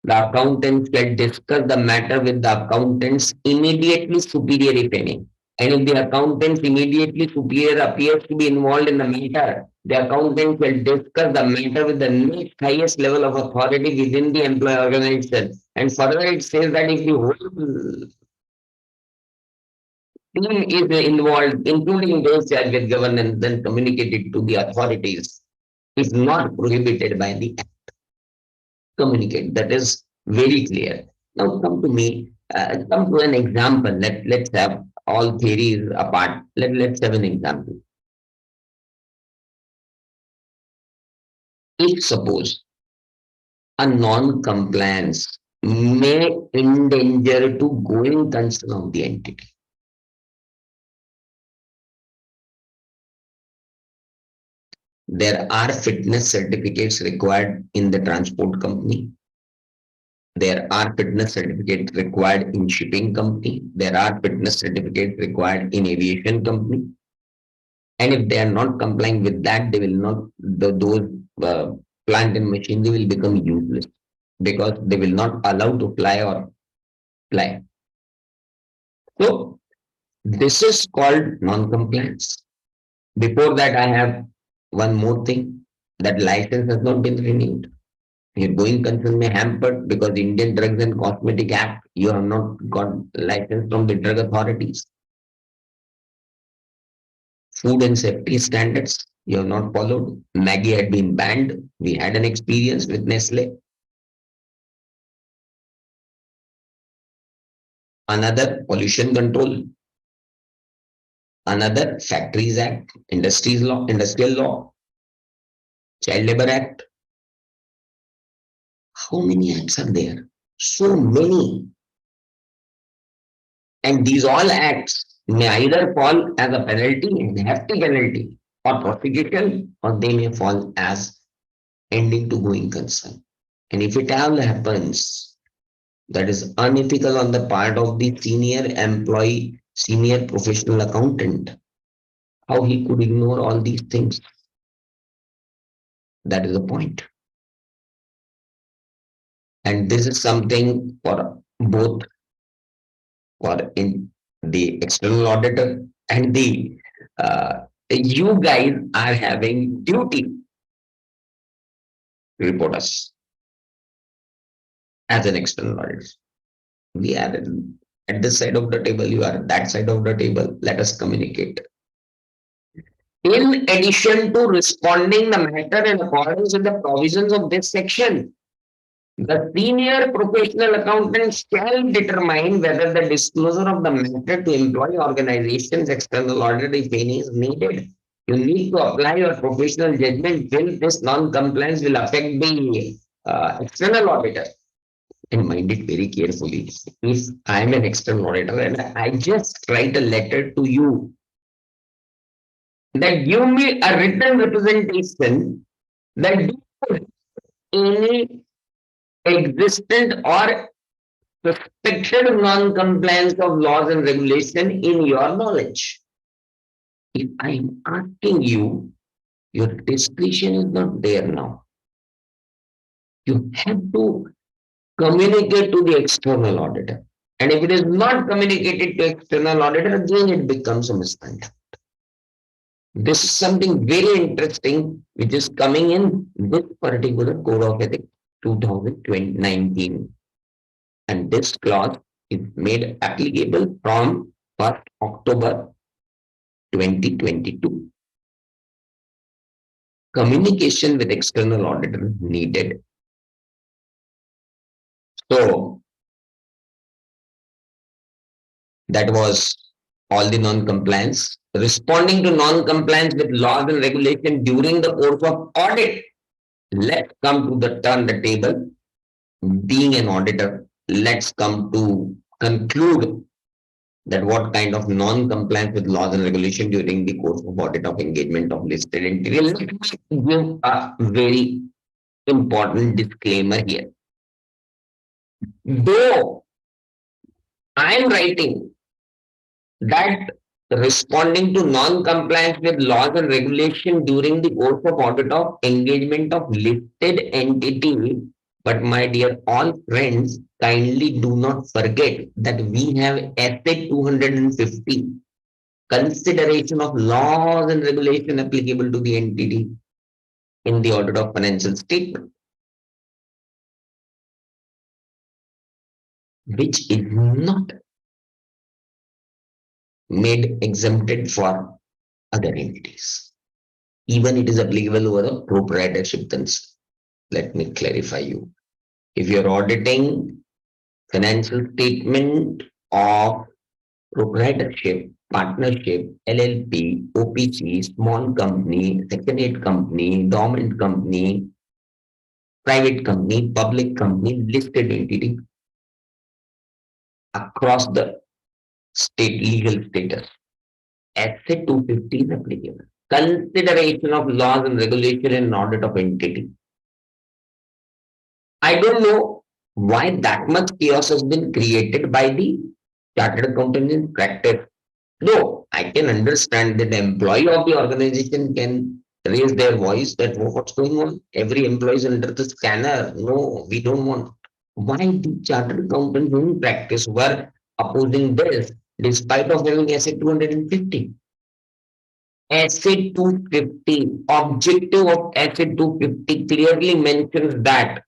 the accountants can discuss the matter with the accountant's immediately superior, if any. And if the accountant's immediately superior appears to be involved in the matter, the accountant will discuss the matter with the next highest level of authority within the employee organization. And further, it says that if the whole team is involved, including those charged with governance, then communicated to the authorities. Is not prohibited by the act. Communicate. That is very clear. Now come to me. Come to an example. Let's have all theories apart. Let's have an example. If suppose a non-compliance may endanger to going concern of the entity. There are fitness certificates required in the transport company. There are fitness certificates required in shipping company. There are fitness certificates required in aviation company. And if they are not complying with that, they will not, those plant and machinery will become useless because they will not allow to fly or fly. So this is called non-compliance. Before that, I have one more thing, that license has not been renewed. Your going concern may hampered because Indian Drugs and Cosmetic Act, you have not got license from the drug authorities. Food and safety standards, you have not followed. Maggie had been banned. We had an experience with Nestle. Another, pollution control. Another, Factories Act, Industries Law, Industrial Law, Child Labor Act. How many acts are there? So many. And these all acts may either fall as a penalty, a hefty penalty, or prosecution, or they may fall as ending to going concern. And if it all happens, that is unethical on the part of the senior employee, senior professional accountant. How he could ignore all these things? That is the point. And this is something for both for in the external auditor and the you guys are having duty to report us as an external auditor. We are at this side of the table, you are at that side of the table. Let us communicate. In addition to responding the matter in accordance with the provisions of this section, the senior professional accountant shall determine whether the disclosure of the matter to employee organizations, external audit, if any, is needed. You need to apply your professional judgment till this non-compliance will affect the external auditor. And mind it very carefully. If I am an external auditor and I just write a letter to you that give me a written representation that do any existent or suspected non-compliance of laws and regulation in your knowledge. If I am asking you, your discretion is not there now. You have to communicate to the external auditor. And if it is not communicated to external auditor, again it becomes a misconduct. This is something very interesting which is coming in this particular Code of Ethics 2019. And this clause is made applicable from 1st October 2022. Communication with external auditor needed. So that was all the non-compliance. Responding to non-compliance with laws and regulation during the course of audit. Let's come to the turn the table. Being an auditor, let's come to conclude that what kind of non-compliance with laws and regulation during the course of audit of engagement of listed entity. Let me give a very important disclaimer here. Though I am writing that responding to non-compliance with laws and regulation during the course of audit of engagement of listed entity. But my dear all friends, kindly do not forget that we have Essay 250, consideration of laws and regulation applicable to the entity in the audit of financial statement, which is not made exempted for other entities. Even it is applicable over the proprietorship themselves. Let me clarify you. If you're auditing financial statement of proprietorship, partnership, LLP, OPC, small company, Section 8 company, dormant company, private company, public company, listed entity across the state legal status, Asset 250 is applicable. Consideration of laws and regulation in audit of entity. I don't know why that much chaos has been created by the chartered accountant in practice. Though I can understand that the employee of the organization can raise their voice that, "Oh, what's going on? Every employee is under the scanner. No, we don't want." Why the chartered accountants in practice were opposing this despite of having asset 250? Asset 250, objective of asset 250 clearly mentions that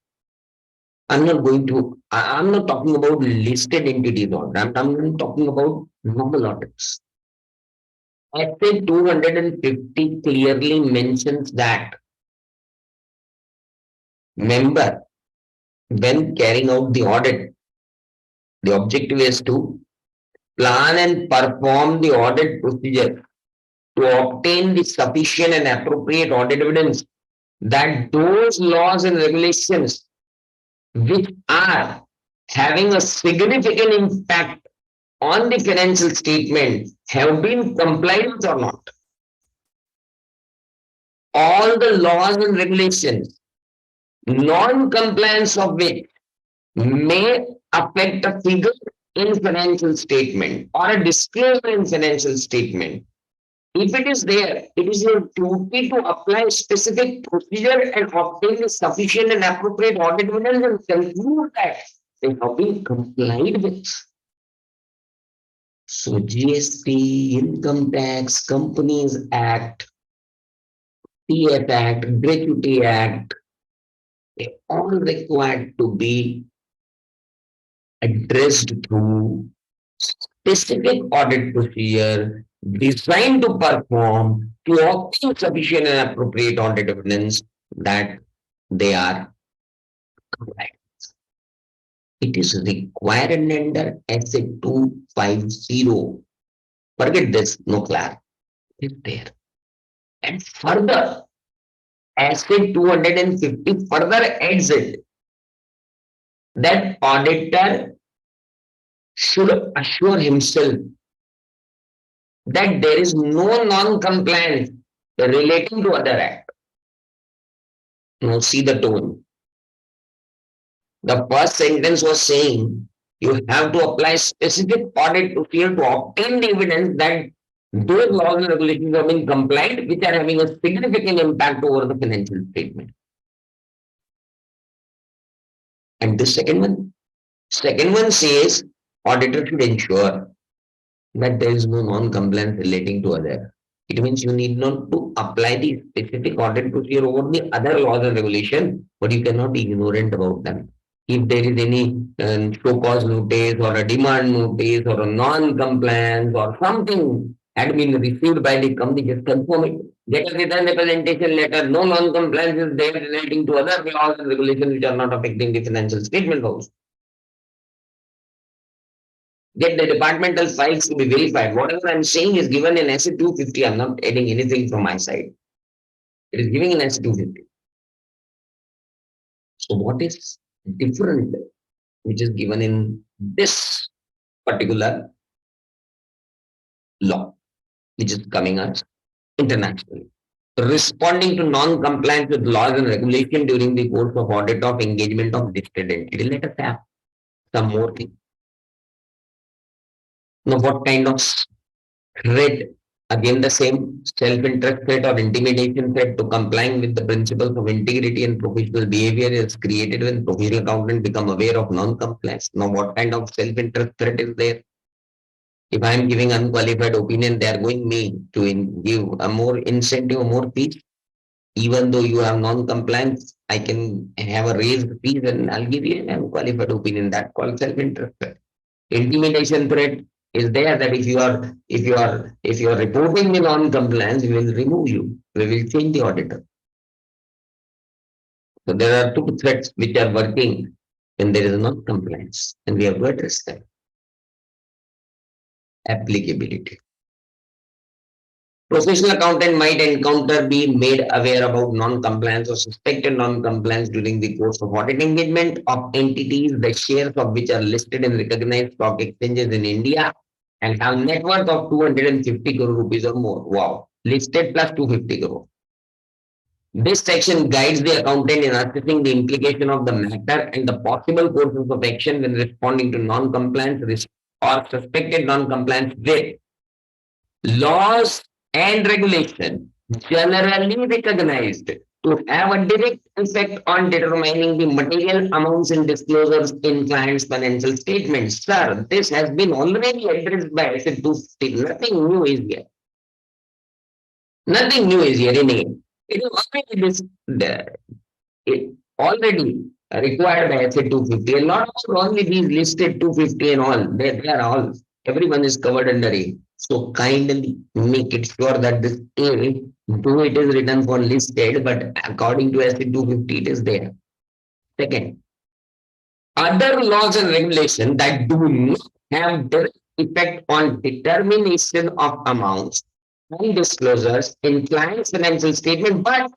I'm not talking about listed entities audit. I'm talking about normal audits. Asset 250 clearly mentions that member, when carrying out the audit, the objective is to plan and perform the audit procedure to obtain the sufficient and appropriate audit evidence that those laws and regulations which are having a significant impact on the financial statement have been complied with or not. All the laws and regulations, non-compliance of which may affect a figure in financial statement or a disclosure in financial statement. If it is there, it is your duty to apply specific procedure and obtain the sufficient and appropriate audit evidence and conclude that they have been complied with. So GST, Income Tax, Companies Act, PF Act, Gratuity Act, they all required to be addressed through specific audit procedure designed to perform to obtain sufficient and appropriate audit evidence that they are compliant. It is required under Asset 250. Forget this, no class. It's there. And further, Asset 250 further adds it that auditor should assure himself that there is no non-compliance relating to other act. Now see the tone. The first sentence was saying you have to apply specific audit procedure to obtain the evidence that those laws and regulations have been complied, which are having a significant impact over the financial statement. And the second one says auditor should ensure that there is no non-compliance relating to other. It means you need not to apply the specific audit procedure over the other laws and regulation, but you cannot be ignorant about them. If there is any show cause notice or a demand notice or a non-compliance or something had been received by the company, just confirm it. Get a written representation letter. No non-compliance is there relating to other laws and regulations which are not affecting the financial statement also. Get the departmental files to be verified. Whatever I'm saying is given in Asset 250. I'm not adding anything from my side. It is giving in Asset 250. So what is different, which is given in this particular law, which is coming us internationally? Responding to non-compliance with laws and regulation during the course of audit of engagement of listed entity. Let us have some more things. Now, what kind of threat, again the same self-interest threat or intimidation threat to complying with the principles of integrity and professional behavior is created when professional accountant become aware of non-compliance. Now, what kind of self-interest threat is there? If I am giving unqualified opinion, they are going me to give a more incentive, more fees. Even though you have non-compliance, I can have a raised fees and I'll give you an unqualified opinion. That called self-interest threat. Intimidation threat is there that if you are reporting the non-compliance, we will remove you. We will change the auditor. So there are two threats which are working when there is non-compliance, and we have to address them. Applicability. Professional accountant might encounter be made aware about non-compliance or suspected non-compliance during the course of audit engagement of entities, the shares of which are listed in recognized stock exchanges in India and have net worth of 250 crore rupees or more. Wow. Listed plus 250 crore. This section guides the accountant in assessing the implication of the matter and the possible courses of action when responding to non-compliance risk or suspected non-compliance with laws and regulation generally recognized to have a direct effect on determining the material amounts and disclosures in clients' financial statements. Sir, this has been already addressed by SC 250. Nothing new is here. Nothing new is here in it. It is already it already required by SC 250. A lot of only these listed 250 and all. They are all. Everyone is covered under it. So kindly make it sure that this A, though it is written for listed, but according to SC 250, it is there. Second, other laws and regulations that do not have direct effect on determination of amounts and disclosures in client's financial statement, but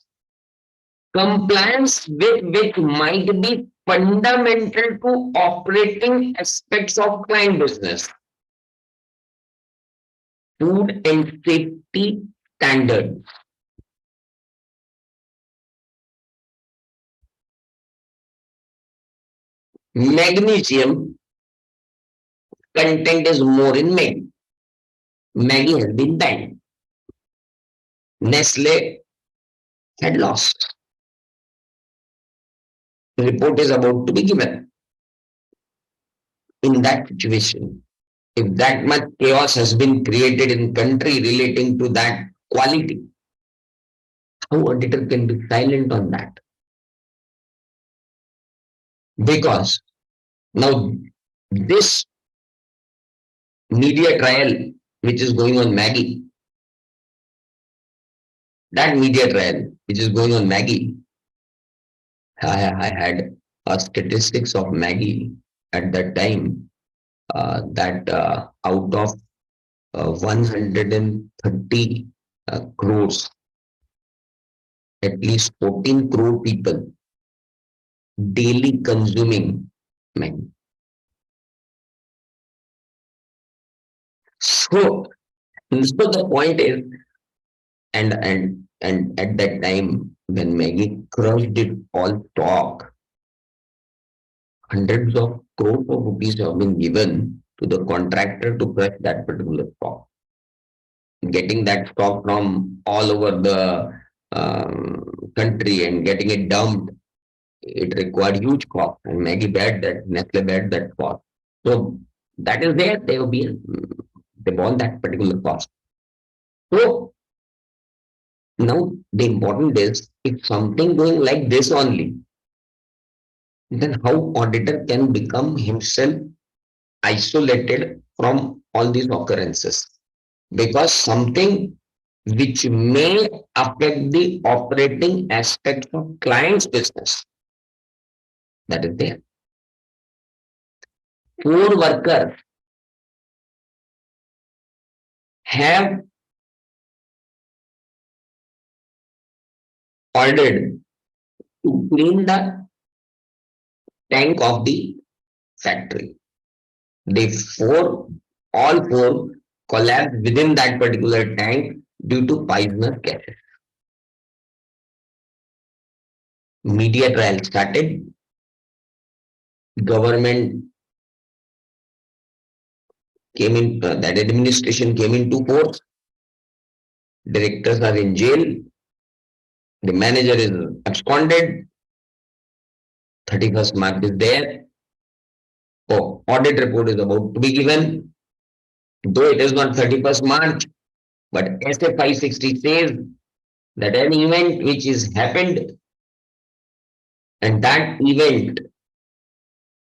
compliance with which might be fundamental to operating aspects of client business. Food and safety standards. Magnesium content is more in Maggi. Maggi has been banned. Nestle had lost. The report is about to be given. In that situation, if that much chaos has been created in country relating to that quality, how auditor can be silent on that? Because now this media trial which is going on Maggie, that media trial which is going on Maggie, I had statistics of Maggie at that time that out of 130 crores, at least 14 crore people daily consuming Maggie. So the point is, and at that time when Maggie crushed it all stock, hundreds of crores of rupees have been given to the contractor to crush that particular stock. Getting that stock from all over the country and getting it dumped, it required huge cost. And Maggie bared that, Nestle bared that cost. So that is there. They borne that particular cost. So now the important is if something going like this only, then how auditor can become himself isolated from all these occurrences? Because something which may affect the operating aspect of client's business, that is there. Poor workers have ordered to clean the tank of the factory. All four collapsed within that particular tank due to poisonous gases. Media trial started. Government came in, that administration came into force. Directors are in jail. The manager is absconded. 31st March is there. Oh, audit report is about to be given. Though it is not 31st March, but SA 560 says that an event which is happened, and that event,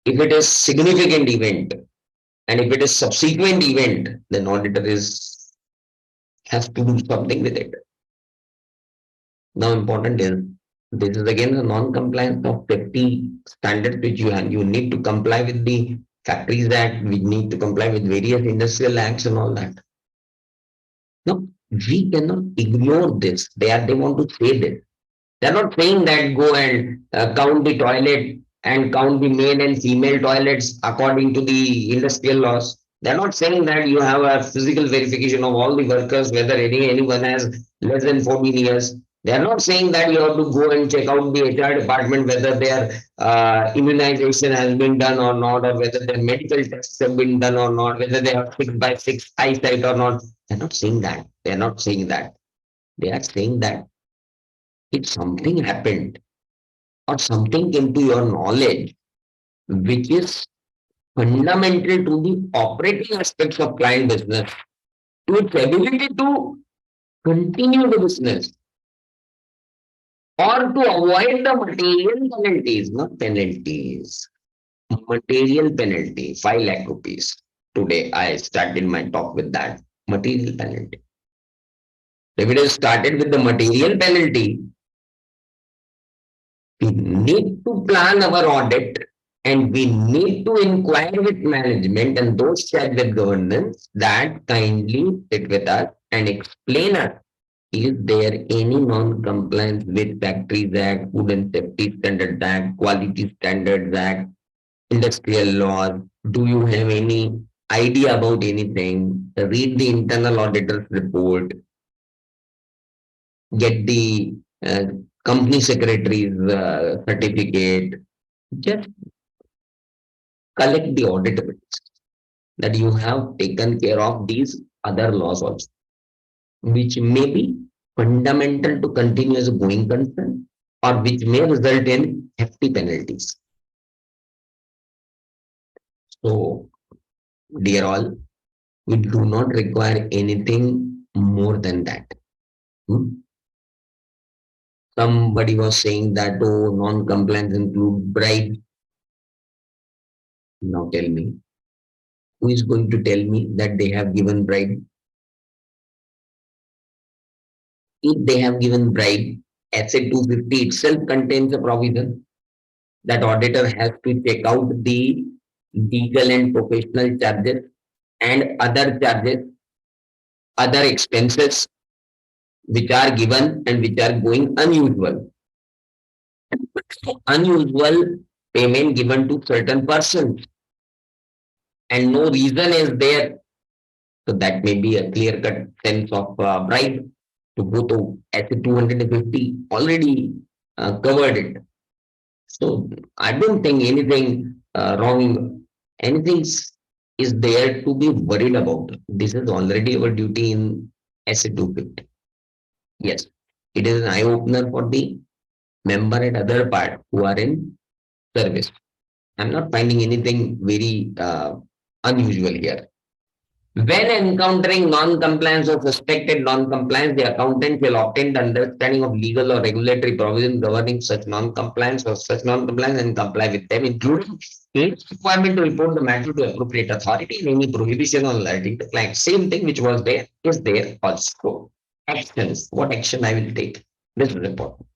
if it is significant event and if it is subsequent event, then auditor is has to do something with it. Now important is, this is again the non-compliance of safety standards which you need to comply with the Factories Act, we need to comply with various industrial acts and all that. No, we cannot ignore this. They want to say this. They're not saying that go and count the toilet and count the male and female toilets according to the industrial laws. They're not saying that you have a physical verification of all the workers, whether anyone has less than 14 years. They're not saying that you have to go and check out the HR department whether their immunization has been done or not, or whether their medical tests have been done or not, whether they have 6x6 eyesight or not. They're not saying that. They're not saying that. They are saying that if something happened or something came to your knowledge which is fundamental to the operating aspects of client business, to its ability to continue the business or to avoid the material penalties, not penalties, material penalty, 5 lakh rupees. Today I started my talk with that material penalty. If it is started with the material penalty, we need to plan our audit and we need to inquire with management and those charged with governance that kindly sit with us and explain us, is there any non-compliance with Factories Act, Food and Safety Standards Act, Quality Standards Act, industrial laws? Do you have any idea about anything? Read the internal auditor's report, get the company secretary's certificate, just collect the audit evidence that you have taken care of these other laws also, which may be fundamental to continue as a going concern or which may result in hefty penalties. So, dear all, we do not require anything more than that. Somebody was saying that, oh, non-compliance include bribe. Now tell me, who is going to tell me that they have given bribe? If they have given bribe, SA 250 itself contains a provision that auditor has to check out the legal and professional charges and other charges, other expenses which are given and which are going unusual. Unusual payment given to certain persons and no reason is there. So that may be a clear-cut sense of bribe. To go to SA 250 already covered it. So I don't think anything wrong, anything is there to be worried about. This is already our duty in SA 250. Yes, it is an eye opener for the member and other part who are in service. I'm not finding anything very unusual here. When encountering non-compliance or suspected non-compliance, the accountant will obtain the understanding of legal or regulatory provisions governing such non-compliance and comply with them, including its requirement to report the matter to appropriate authority and any prohibition on alerting the client. Same thing which was there is there also. Actions. What action I will take? This is important.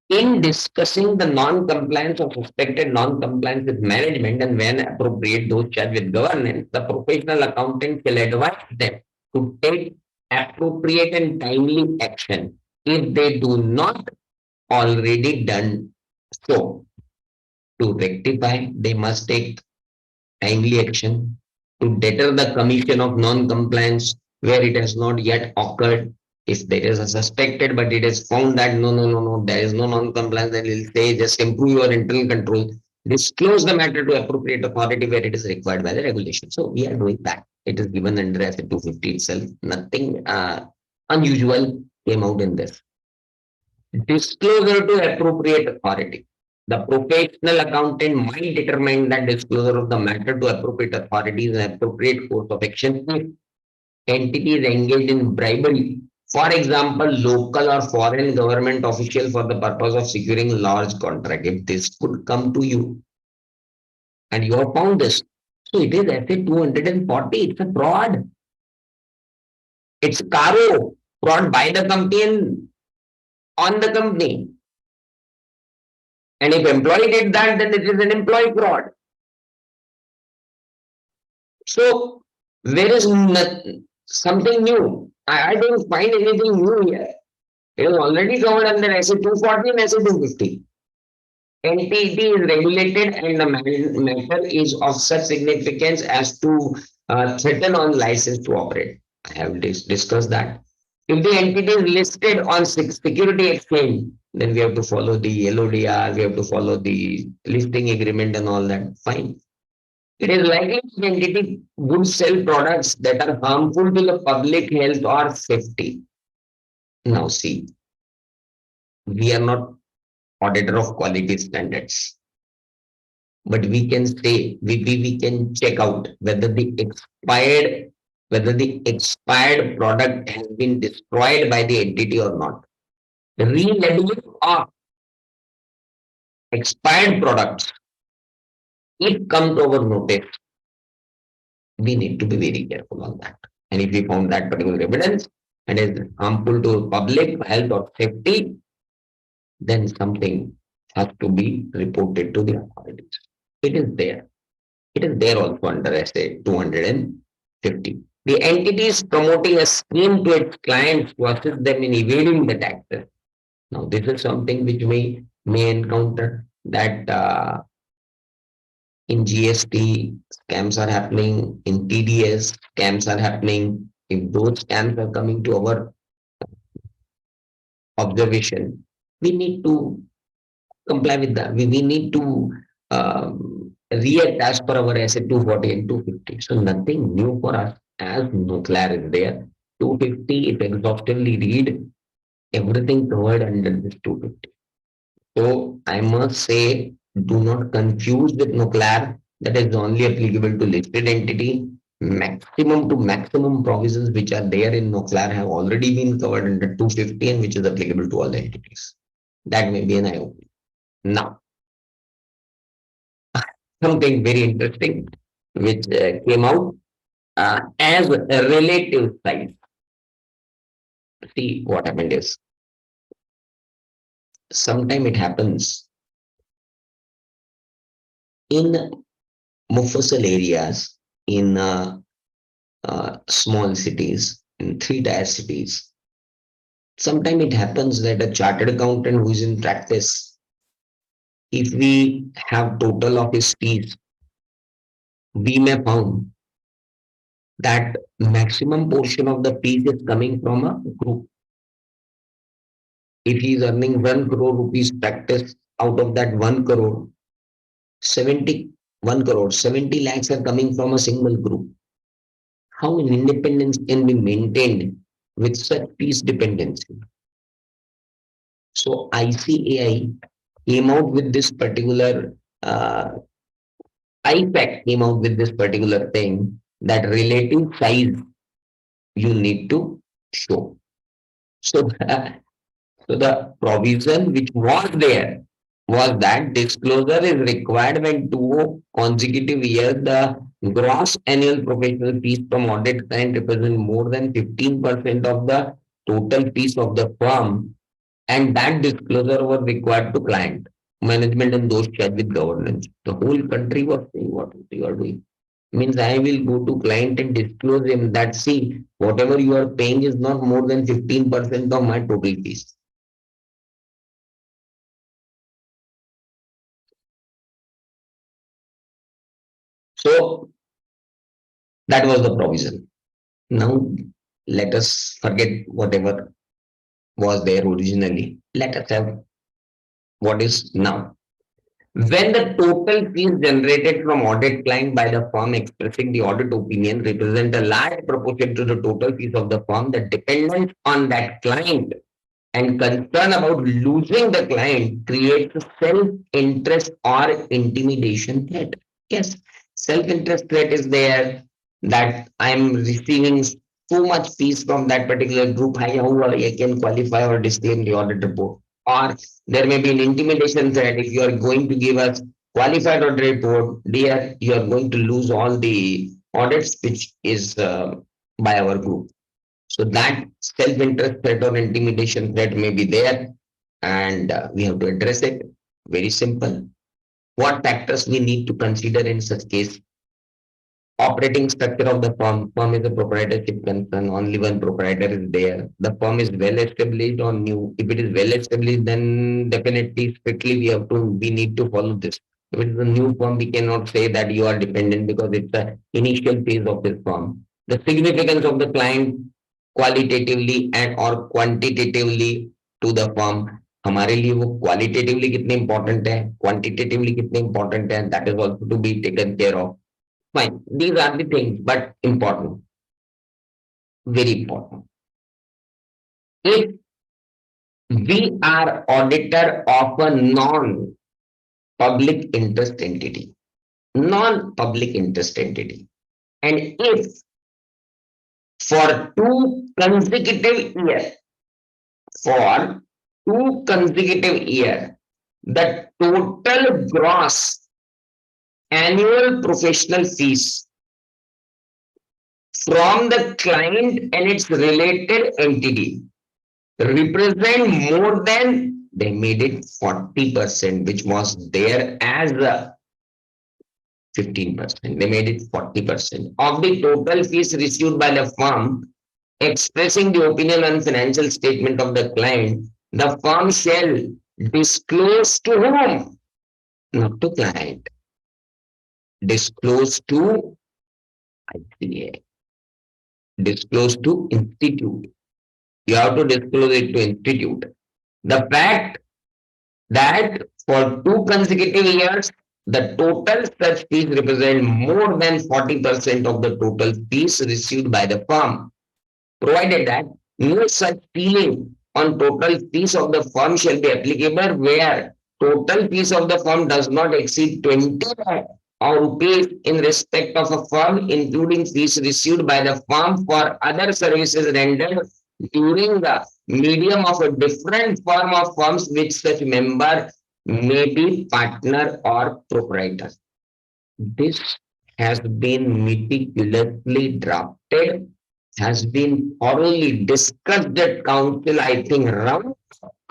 In discussing the non-compliance or suspected non-compliance with management and when appropriate those charged with governance, the professional accountant will advise them to take appropriate and timely action if they do not already done so. To rectify, they must take timely action to deter the commission of non-compliance where it has not yet occurred. If there is a suspected, but it is found that no, there is no non-compliance, then it will say just improve your internal control. disclose the matter to appropriate authority where it is required by the regulation. So we are doing that. It is given under Asset 250 itself. Nothing unusual came out in this. Disclosure to appropriate authority. The professional accountant might determine that disclosure of the matter to appropriate authority is an appropriate course of action if entity is engaged in bribery. For example, local or foreign government official for the purpose of securing large contract. If this could come to you and you have found this, so it is SA 240. It's a fraud. It's caro fraud by the company and on the company. And if employee did that, then it is an employee fraud. So there is something new. I don't find anything new here. It is already covered under SA 240 and SA 250. Entity is regulated and the matter is of such significance as to threaten on license to operate. I have discussed that. If the entity is listed on security exchange, then we have to follow the LODR, we have to follow the listing agreement and all that. Fine. It is likely the entity would sell products that are harmful to the public health or safety. Now see, we are not auditor of quality standards. But we can say we can check out whether the expired product has been destroyed by the entity or not. The relabeling of expired products, if come to our notice, we need to be very careful on that. And if we found that particular evidence and is harmful to public health or safety, then something has to be reported to the authorities. It is there. It is there also under SA 250. The entity is promoting a scheme to its clients to assist them in evading the taxes. Now, this is something which we may encounter that in GST scams are happening, in TDS scams are happening. If those scams are coming to our observation, we need to comply with that. We need to react as per our SA 240 and 250. So nothing new for us as nuclear is there. 250, if exhaustively read, everything covered under this 250. So I must say, do not confuse with nuclear. That is only applicable to listed entity. Maximum to maximum provisions which are there in nuclear have already been covered under 250 and which is applicable to all the entities. That may be an eye opener. Now, something very interesting which came out as a relative size. See what happened is sometime it happens in Mufasal areas in small cities, in 3-tier cities. Sometimes it happens that a chartered accountant who is in practice, if we have total of his fees, we may found that maximum portion of the fees is coming from a group. If he is earning 1 crore rupees practice, out of that 1 crore, 70 lakhs are coming from a single group. How independence can be maintained with such fees dependency? So ICAI came out with this particular IPAC came out with this particular thing that relative size you need to show. So, so the provision which was there was that disclosure is required when 2 consecutive years the gross annual professional fees from audit client represent more than 15% of the total fees of the firm, and that disclosure was required to client management and those charged with governance. The whole country was saying what you are doing. Means I will go to client and disclose him that see whatever you are paying is not more than 15% of my total fees. So that was the provision. Now let us forget whatever was there originally. Let us have what is now. When the total fees generated from audit client by the firm expressing the audit opinion represent a large proportion to the total fees of the firm, the dependence on that client and concern about losing the client creates a self-interest or intimidation threat. Yes, self-interest threat is there that I'm receiving so much fees from that particular group. How I can qualify or disclaim the audit report. Or there may be an intimidation threat if you are going to give us qualified audit report, dear, you are going to lose all the audits which is by our group. So that self-interest threat or intimidation threat may be there, and we have to address it. Very simple. What factors we need to consider in such case? Operating structure of the firm. Firm is a proprietorship concern. Only one proprietor is there. The firm is well established or new. If it is well established, then definitely strictly we need to follow this. If it is a new firm, we cannot say that you are dependent because it's the initial phase of this firm. The significance of the client qualitatively and or quantitatively to the firm. हमारे लिए वो qualitatively कितने important है, quantitatively कितने important है, that is also to be taken care of. Fine. These are the things, but important. Very important. If we are auditor of a non-public interest entity, non-public interest entity, and if for for 2 consecutive years, the total gross annual professional fees from the client and its related entity represent more than, they made it 40%, which was there as 15%. They made it 40% of the total fees received by the firm expressing the opinion on financial statement of the client. The firm shall disclose to whom? Not to client. Disclose to ICA. Disclose to institute. You have to disclose it to institute. The fact that for 2 consecutive years, the total such fees represent more than 40% of the total fees received by the firm, provided that no such ceiling on total fees of the firm shall be applicable where total fees of the firm does not exceed 20 lakh or rupees in respect of a firm, including fees received by the firm for other services rendered during the medium of a different form of firms which such member may be partner or proprietor. This has been meticulously drafted, has been thoroughly discussed at council. I think round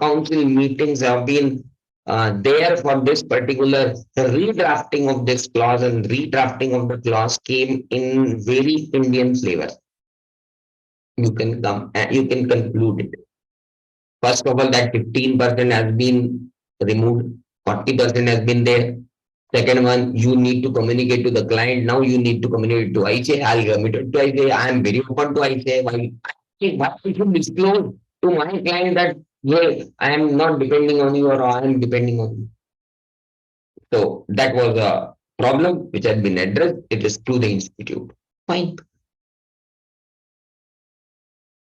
council meetings have been there for this particular redrafting of this clause, and redrafting of the clause came in very Indian flavor. You can come and you can conclude it. First of all, that 15% has been removed, 40% has been there. Second one, you need to communicate to the client. Now you need to communicate to ICA. I'll commit it to ICA. I am very open to ICA. Why I should disclose to my client that, hey, I am not depending on you or I am depending on you. So that was a problem which had been addressed. It is to the institute. Fine.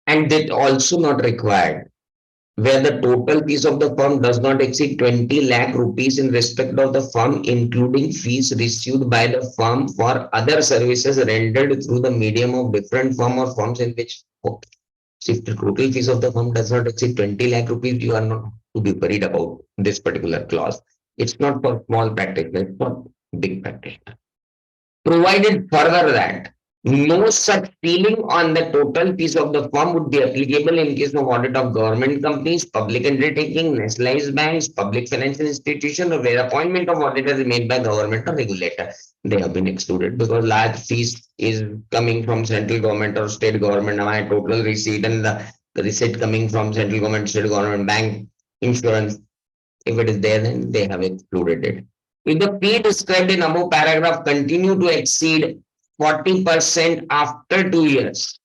And that also not required where the total fees of the firm does not exceed 20 lakh rupees in respect of the firm, including fees received by the firm for other services rendered through the medium of different firm or firms in which. Okay. So if the total fees of the firm does not exceed 20 lakh rupees, you are not to be worried about this particular clause. It's not for small practitioner, it's for big practitioner. Provided further that no such ceiling on the total fees of the firm would be applicable in case of audit of government companies, public undertaking, nationalized banks, public financial institutions, or where appointment of auditor is made by government or regulator. They have been excluded because large fees is coming from central government or state government. Now my total receipt and the receipt coming from central government, state government, bank, insurance. If it is there, then they have excluded it. If the fee described in above paragraph continue to exceed 40% after 2 years,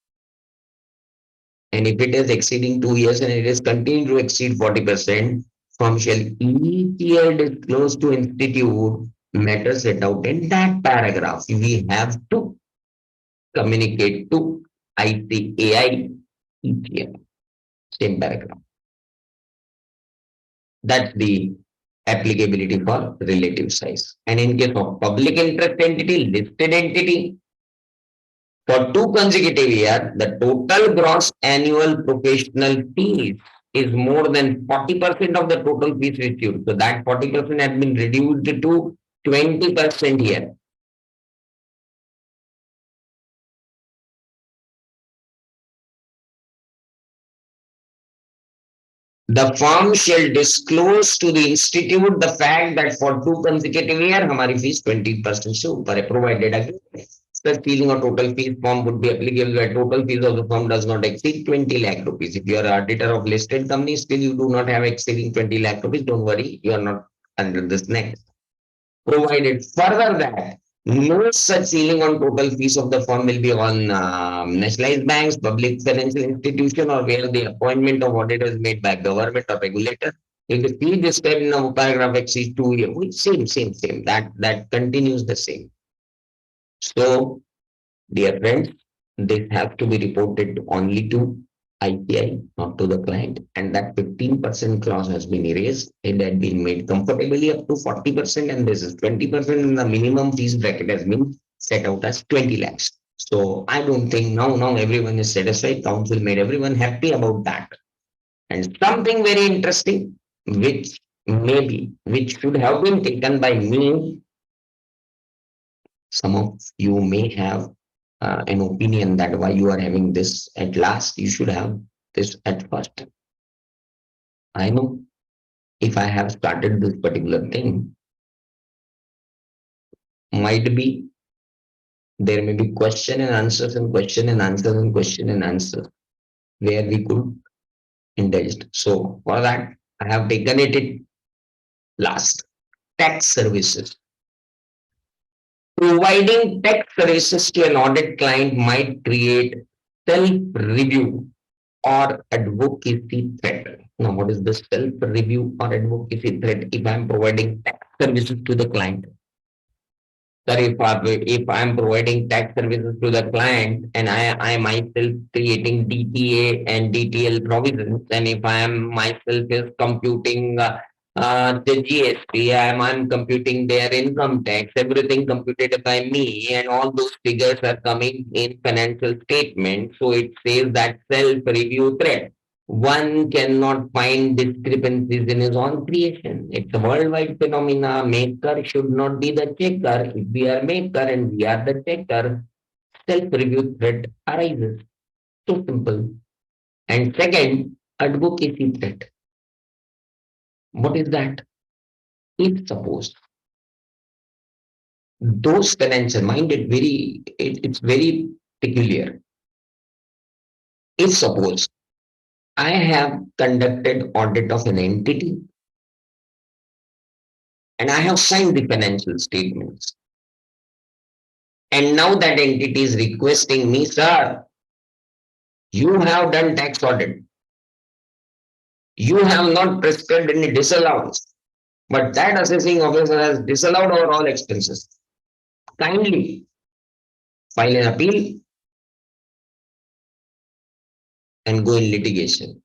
and if it is exceeding 2 years and it is continuing to exceed 40%, firm shall each year disclose to institute matters set out in that paragraph. We have to communicate to ICAI each year. Same paragraph. That's the applicability for relative size. And in case of public interest entity, listed entity, for 2 consecutive years, the total gross annual professional fees is more than 40% of the total fees received. So that 40% has been reduced to 20% here. The firm shall disclose to the institute the fact that for 2 consecutive years, हमारी fees 20% से ऊपर है, provided again. The ceiling or total fees form would be applicable where total fees of the firm does not exceed 20 lakh rupees. If you are an auditor of listed company, still you do not have exceeding 20 lakh rupees, don't worry, you are not under this next. Provided further that no such ceiling on total fees of the firm will be on nationalized banks, public financial institution, or where the appointment of auditor is made by government or regulator. If the fee described in our paragraph exceeds 2 years, same. That continues the same. So, dear friends, this has to be reported only to IPI, not to the client, and that 15% clause has been erased. It had been made comfortably up to 40%, and this is 20%, and the minimum fees bracket has been set out as 20 lakhs. So I don't think now everyone is satisfied. Council made everyone happy about that. And something very interesting, which should have been taken by me. Some of you may have an opinion that why you are having this at last, you should have this at first. I know if I have started this particular thing, might be there may be question and answers and question and answers and question and answers where we could indulge. So for that, I have taken it last. Tax services. Providing tax services to an audit client might create self-review or advocacy threat. Now, what is the self-review or advocacy threat if I'm providing tax services to the client? That if I'm providing tax services to the client and I myself creating DTA and DTL provisions, and if I am myself is computing the GST, I'm computing their income tax, everything computed by me, and all those figures are coming in financial statement. So it says that self-review threat. One cannot find discrepancies in his own creation. It's a worldwide phenomena. Maker should not be the checker. If we are maker and we are the checker, self-review threat arises. So simple. And second, advocacy threat. What is that? If suppose those financial mind it's very peculiar. If suppose I have conducted audit of an entity and I have signed the financial statements. And now that entity is requesting me, sir, you have done tax audit. You have not prescribed any disallowance, but that assessing officer has disallowed our all expenses. Kindly file an appeal and go in litigation.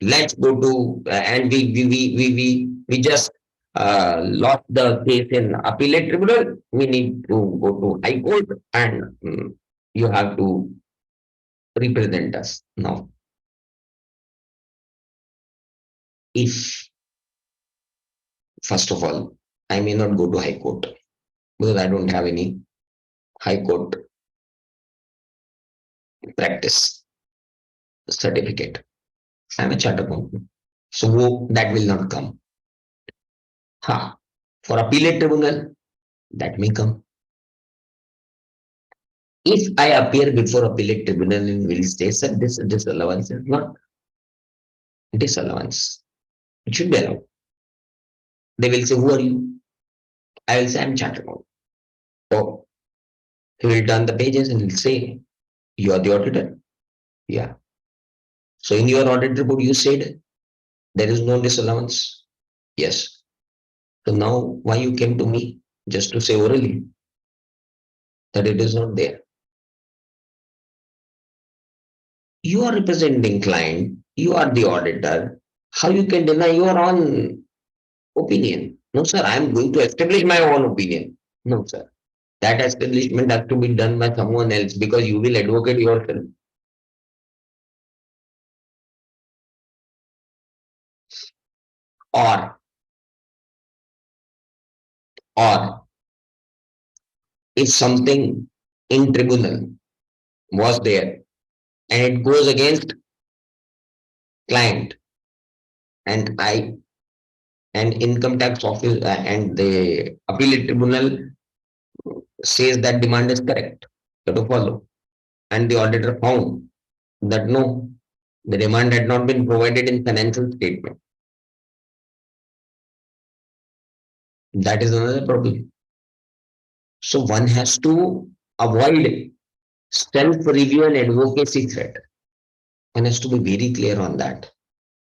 Let's go to and we just lost the case in appellate tribunal. We need to go to high court and you have to represent us now. If first of all, I may not go to high court because I don't have any high court practice certificate. I'm a chartered accountant, so that will not come. For appellate tribunal, that may come. If I appear before appellate tribunal and will say, sir, this disallowance is not disallowance. It should be allowed. They will say, who are you? I will say, I'm chartered accountant. Oh, he will turn the pages and he'll say, you are the auditor. Yeah. So in your audit report, you said there is no disallowance. Yes. So now why you came to me just to say orally that it is not there? You are representing client, you are the auditor. How you can deny your own opinion? No, sir, I am going to establish my own opinion. No, sir. That establishment has to be done by someone else because you will advocate yourself. Or, or if something in tribunal was there and it goes against client and I and income tax office and the appellate tribunal says that demand is correct, you have to follow. And the auditor found that no, the demand had not been provided in financial statement. That is another problem. So one has to avoid self-review and advocacy threat. One has to be very clear on that.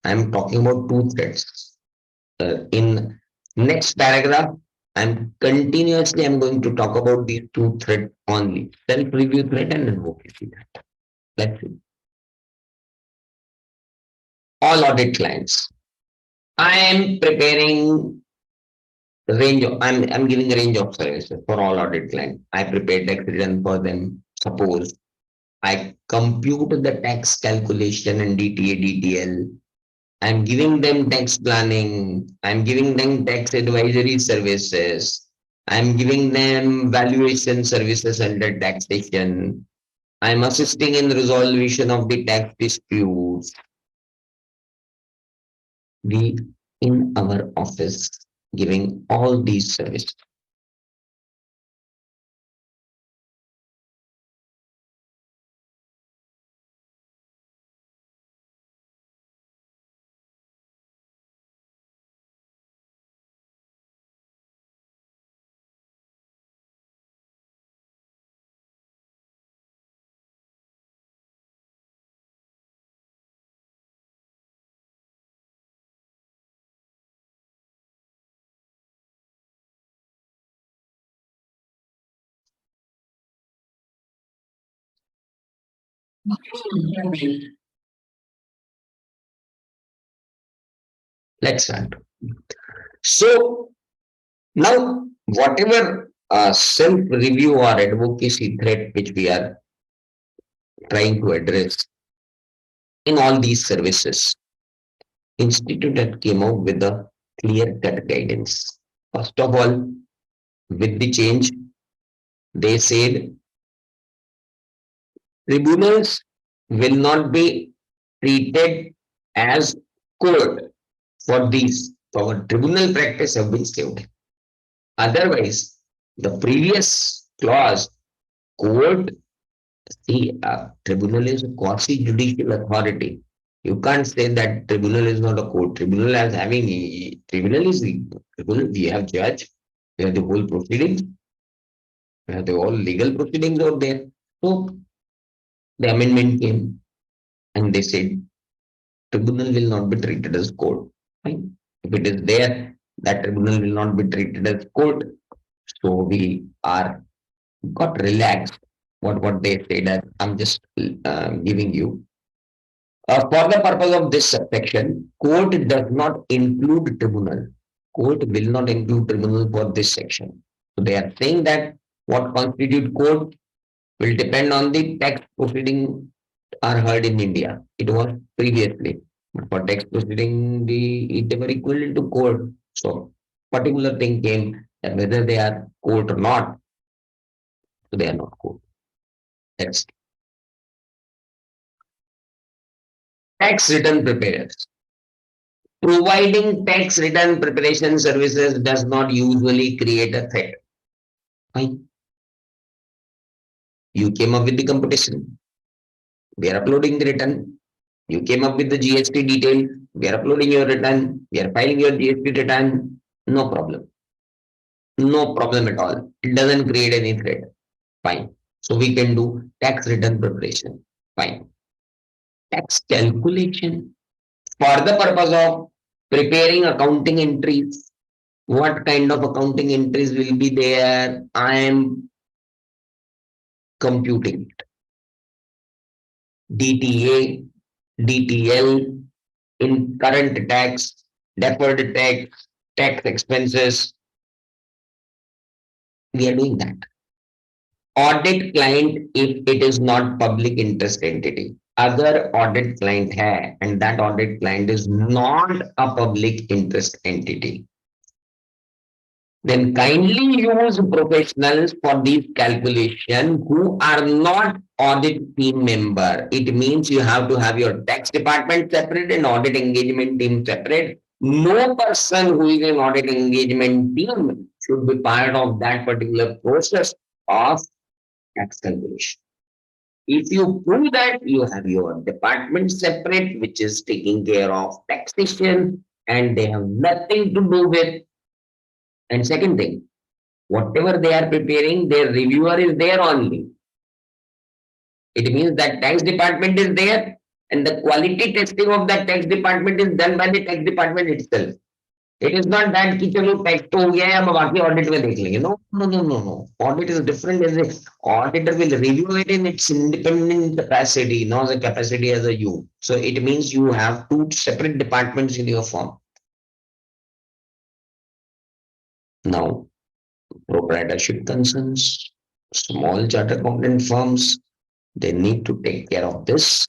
I am talking about two threats. In next paragraph, I'm going to talk about these two threats only: self-review threat and advocacy threat. Let's see. All audit clients. I am preparing I'm giving a range of services for all audit clients. I prepare tax return for them. Suppose I compute the tax calculation and DTA, DTL. I'm giving them tax planning. I'm giving them tax advisory services. I'm giving them valuation services under taxation. I'm assisting in resolution of the tax disputes. We in our office giving all these services. Let's start. So now, whatever self-review or advocacy threat which we are trying to address in all these services, Institute had came out with a clear-cut guidance. First of all, with the change, they said tribunals will not be treated as court for these. Our tribunal practice have been saved. Otherwise, the previous clause, court. See, tribunal is a quasi-judicial authority. You can't say that tribunal is not a court. Tribunal as having tribunal is the tribunal. We have judge. We have the whole proceedings. We have the all legal proceedings out there. So the amendment came and they said tribunal will not be treated as court. Fine. If it is there, that tribunal will not be treated as court. So we are got relaxed. What they said that I'm just giving you. For the purpose of this section, court does not include tribunal. Court will not include tribunal for this section. So they are saying that what constitute court will depend on the tax proceeding are heard in India. It was previously. But for tax proceeding, they were equivalent to court. So particular thing came that whether they are court or not, so they are not court. Next. Tax return preparers. Providing tax return preparation services does not usually create a threat. Fine. You came up with the computation. We are uploading the return. You came up with the GST detail. We are uploading your return. We are filing your GST return. No problem. No problem at all. It doesn't create any threat. Fine. So we can do tax return preparation. Fine. Tax calculation for the purpose of preparing accounting entries. What kind of accounting entries will be there? I am computing DTA, DTL, in current tax, deferred tax, tax expenses. We are doing that. Audit client, if it is not public interest entity, other audit client hai, and that audit client is not a public interest entity, then kindly use professionals for these calculation who are not audit team member. It means you have to have your tax department separate and audit engagement team separate. No person who is an audit engagement team should be part of that particular process of tax calculation. If you prove that, you have your department separate, which is taking care of taxation, and they have nothing to do with. And second thing, whatever they are preparing, their reviewer is there only. It means that tax department is there, and the quality testing of that tax department is done by the tax department itself. It is not that कि चलो tax तो हो गया है, अब बाकी audit में देख लेंगे. No, no, no, no, no. Audit is different. As a auditor will review it in its independent capacity, not the capacity as a you. So it means you have two separate departments in your firm. Now, proprietorship concerns, small chartered accountant firms, they need to take care of this,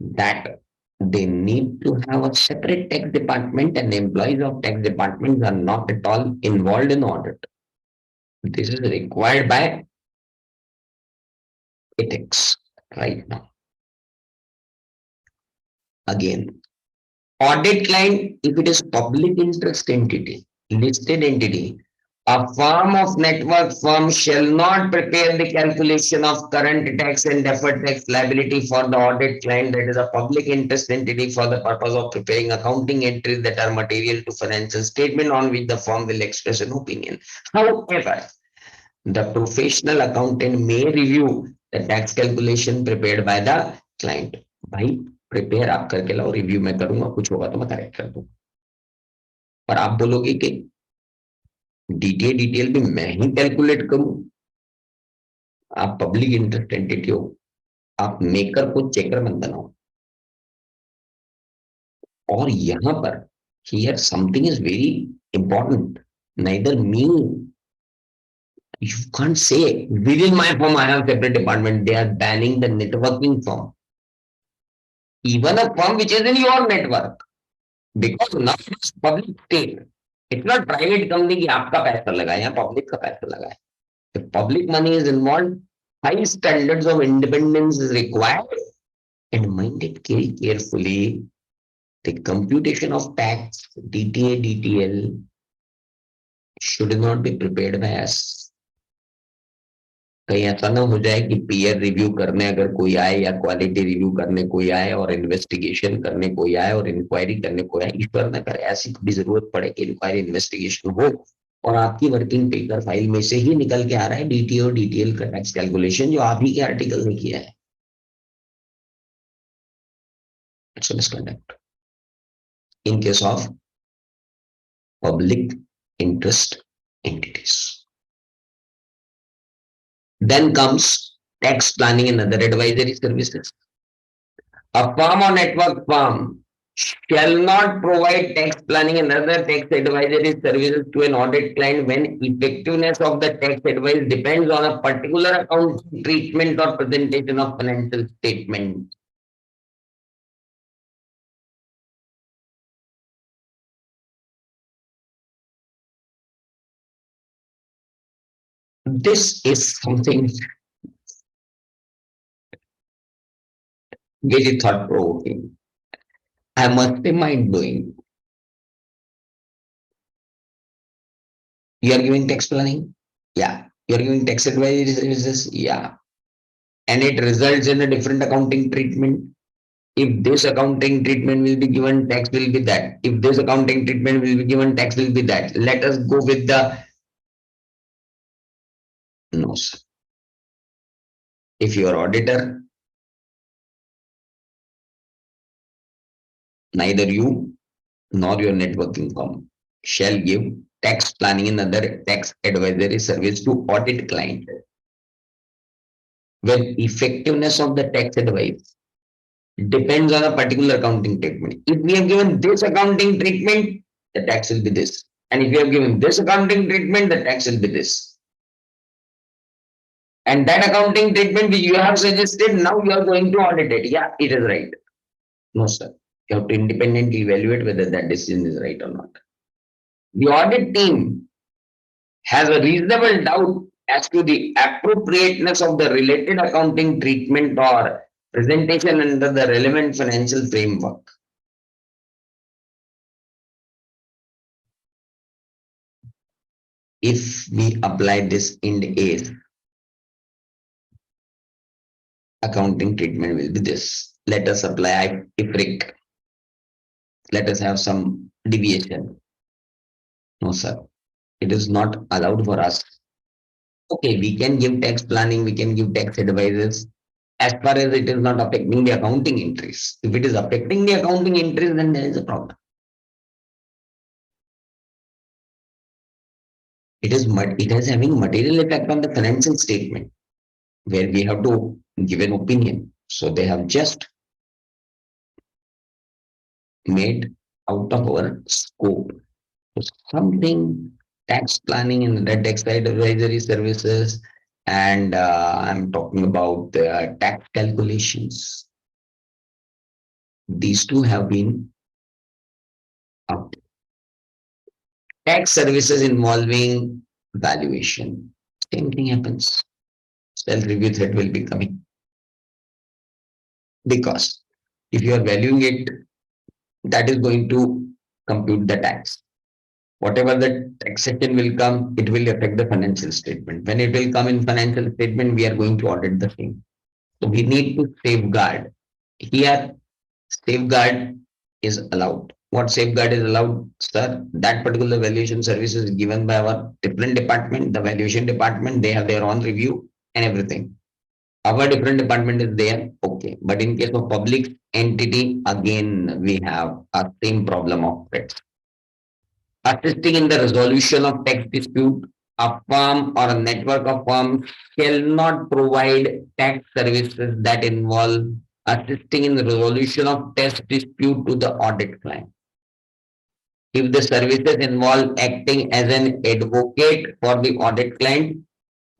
that they need to have a separate tax department, and employees of tax departments are not at all involved in audit. This is required by ethics right now. Again, audit client, if it is public interest entity, listed entity, a firm of network firm shall not prepare the calculation of current tax and deferred tax liability for the audit client that is a public interest entity for the purpose of preparing accounting entries that are material to financial statement on which the firm will express an opinion. However, the professional accountant may review the tax calculation prepared by the client. भाई prepare आप करके लाओ, review मैं करूंगा, कुछ होगा तो मैं करेक्ट कर दूंगा. पर आप बोलोगे कि डिटेल भी मैं ही कैलकुलेट करूं. आप पब्लिक इंटरेस्ट एंटिटी हो, आप मेकर को चेकर मत बनाओ. और यहां पर here something is very important. Neither me, you can't say within my firm I have separate department. They are banning the networking firm, even a firm which is in your network, because now it's public state. It's not private company कि आपका पैसा लगा है या public का पैसा लगा है. If public money is involved, high standards of independence is required, and mind it very carefully. The computation of tax, DTA, DTL should not be prepared by us. कहीं ऐसा ना हो जाए कि पीयर रिव्यू करने अगर कोई आए या क्वालिटी रिव्यू करने कोई आए और इन्वेस्टिगेशन करने कोई आए और इंक्वायरी करने कोई आए, ईश्वर न करे ऐसी कभी जरूरत पड़े कि इंक्वायरी इन्वेस्टिगेशन हो और आपकी वर्किंग पेपर फाइल में से ही निकल के आ रहा है डीटीए और डीटीएल का टैक्स कैलकुलेशन जो आप ही के आर्टिकल ने किया है. It's misconduct in case of public interest entities. Then comes tax planning and other advisory services. A firm or network firm shall not provide tax planning and other tax advisory services to an audit client when effectiveness of the tax advice depends on a particular accounting treatment or presentation of financial statement. This is something very thought-provoking. I must be mind-blowing. You are giving tax planning? Yeah. You are giving tax advisory services? Yeah. And it results in a different accounting treatment. If this accounting treatment will be given, tax will be that. If this accounting treatment will be given, tax will be that. Let us go with the... No, sir. If you are auditor, neither you nor your networking firm shall give tax planning and other tax advisory service to audit client when effectiveness of the tax advice depends on a particular accounting treatment. If we have given this accounting treatment, the tax will be this. And if you have given this accounting treatment, the tax will be this. And that accounting treatment which you have suggested, now you are going to audit it. Yeah, it is right. No, sir. You have to independently evaluate whether that decision is right or not. The audit team has a reasonable doubt as to the appropriateness of the related accounting treatment or presentation under the relevant financial framework. If we apply this Ind AS, accounting treatment will be this. Let us apply IFRIC. Let us have some deviation. No, sir. It is not allowed for us. Okay, we can give tax planning, we can give tax advices as far as it is not affecting the accounting entries. If it is affecting the accounting entries, then there is a problem. It is having material effect on the financial statement where we have to give an opinion. So they have just made out of our scope. So something tax planning and the tax advisory services, and I'm talking about tax calculations. These two have been up. Tax services involving valuation. Same thing happens. Self-review threat will be coming. Because if you are valuing it, that is going to compute the tax. Whatever the taxation will come, it will affect the financial statement. When it will come in financial statement, we are going to audit the same. So we need to safeguard. Here, safeguard is allowed. What safeguard is allowed, sir? That particular valuation service is given by our different department, the valuation department, they have their own review and everything. Our different department is there, okay. But in case of public entity, again, we have a same problem of threats. Assisting in the resolution of tax dispute, a firm or a network of firms shall not provide tax services that involve assisting in the resolution of tax dispute to the audit client. If the services involve acting as an advocate for the audit client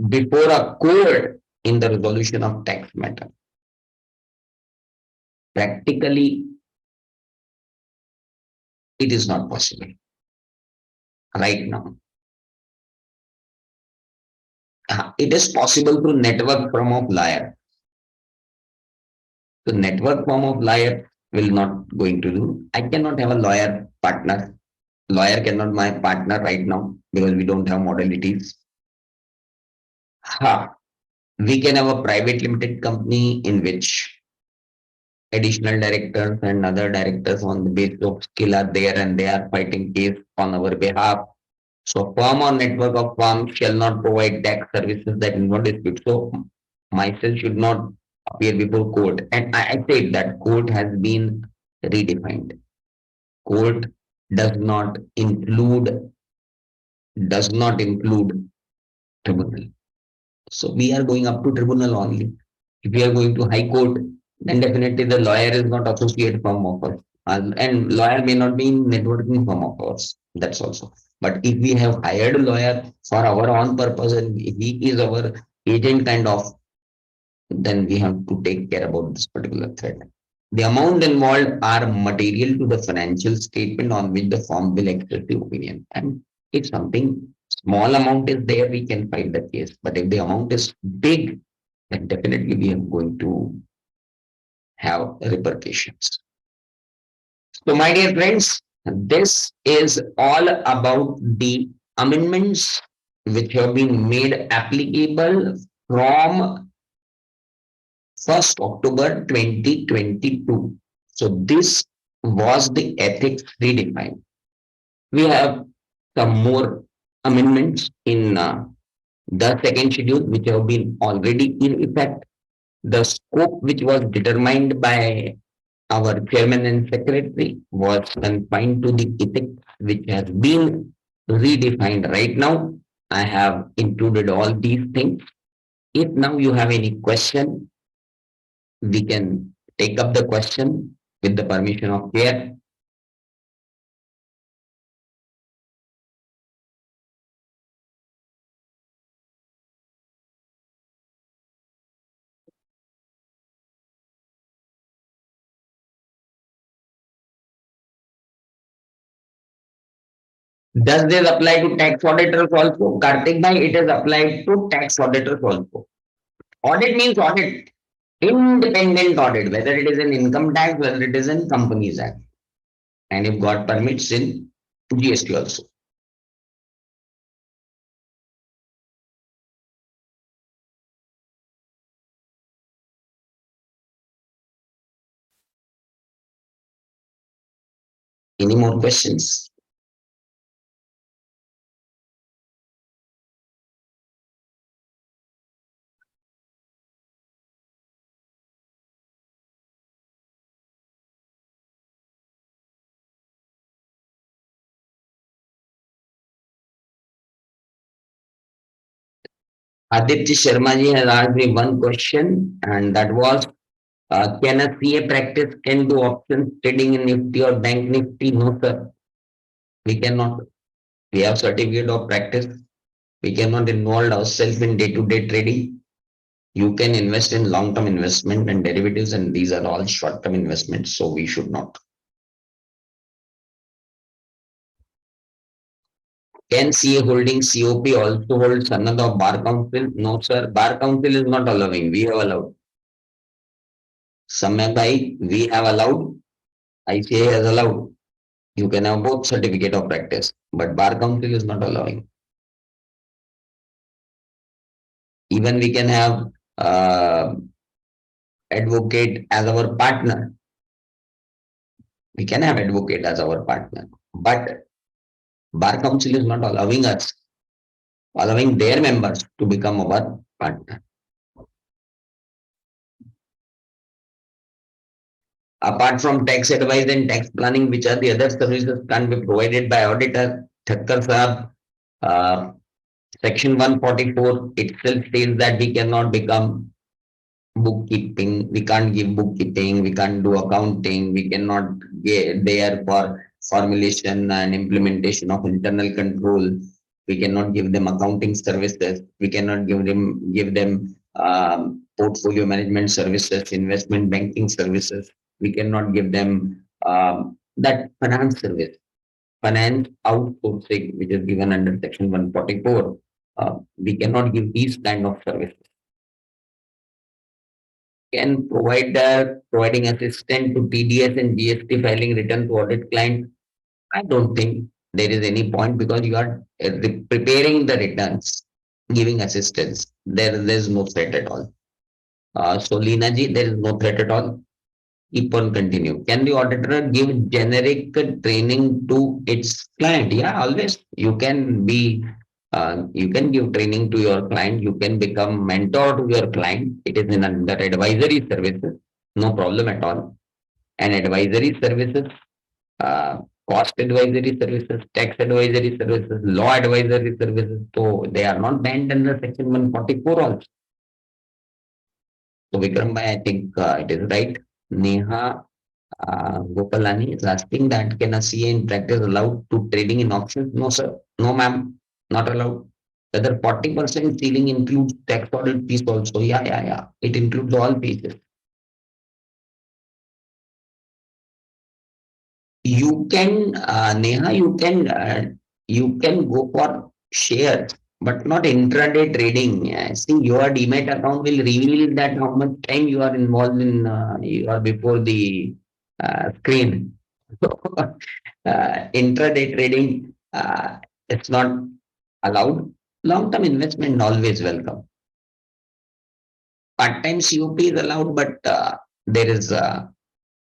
before a court in the resolution of tax matter. Practically, it is not possible right now. It is possible through network form of lawyer. The network form of lawyer will not going to do. I cannot have a lawyer partner. Lawyer cannot my partner right now because we don't have modalities. We can have a private limited company in which additional directors and other directors on the basis of skill are there and they are fighting case on our behalf. So firm or network of firms shall not provide tax services that involve dispute. So myself should not appear before court. And I said that court has been redefined. Court does not include tribunal. So we are going up to tribunal only. If we are going to high court, then definitely the lawyer is not associate firm of us. And lawyer may not be in networking firm of ours. That's also. But if we have hired a lawyer for our own purpose and he is our agent kind of, then we have to take care about this particular threat. The amount involved are material to the financial statement on which the firm will express the opinion. And if something small amount is there, we can fight the case. But if the amount is big, then definitely we are going to have repercussions. So, my dear friends, this is all about the amendments which have been made applicable from 1st October 2022. So, this was the ethics redefined. We have some more amendments in the second schedule, which have been already in effect. The scope which was determined by our chairman and secretary was confined to the ethics which has been redefined right now. I have included all these things. If now you have any question, we can take up the question with the permission of chair. Does this apply to tax auditors also? Kartik bhai, it is applied to tax auditors also. Audit means audit, independent audit, whether it is in income tax, whether it is in companies act. And if God permits in GST also. Any more questions? Aditya Sharma ji has asked me one question, and that was, can a CA practice can do options trading in Nifty or Bank Nifty? No, sir. We cannot. We have certificate of practice. We cannot involve ourselves in day-to-day trading. You can invest in long-term investment and derivatives, and these are all short-term investments, so we should not. Can CA holding COP also hold Sanad of Bar Council? No, sir. Bar Council is not allowing. We have allowed. Samay bhai, we have allowed. ICA has allowed. You can have both certificate of practice, but Bar Council is not allowing. Even we can have advocate as our partner. We can have advocate as our partner, but Bar Council is not allowing us, allowing their members to become our partner. Apart from tax advice and tax planning, which are the other services can be provided by auditor? Thakkar Saab, section 144 itself says that we cannot become bookkeeping, we can't give bookkeeping, we can't do accounting, we cannot get there for formulation and implementation of internal control. We cannot give them accounting services. We cannot give them portfolio management services, investment banking services. We cannot give them that finance service, finance outsourcing, which is given under section 144. We cannot give these kind of services. Can provide providing assistance to TDS and GST filing return to audit client? I don't think there is any point because you are preparing the returns, giving assistance. There's no threat at all. So Leena ji, there is no threat at all. Keep on continue. Can the auditor give generic training to its client? Yeah, always. You can give training to your client. You can become mentor to your client. It is in under advisory services. No problem at all. And advisory services, uh, cost advisory services, tax advisory services, law advisory services. So they are not banned under section 144 also. So Vikram bhai, I think it is right. Neha Gopalani is asking that can a CA in practice allowed to trading in options? No, sir. No, ma'am. Not allowed. Whether 40% ceiling includes tax audit fees also? Yeah. It includes all pieces. You can, Neha, you can go for shares, but not intraday trading. I think your Demat account will reveal that how much time you are involved in, you are before the screen. So, intraday trading, it's not allowed. Long-term investment always welcome. Part-time COP is allowed, but there is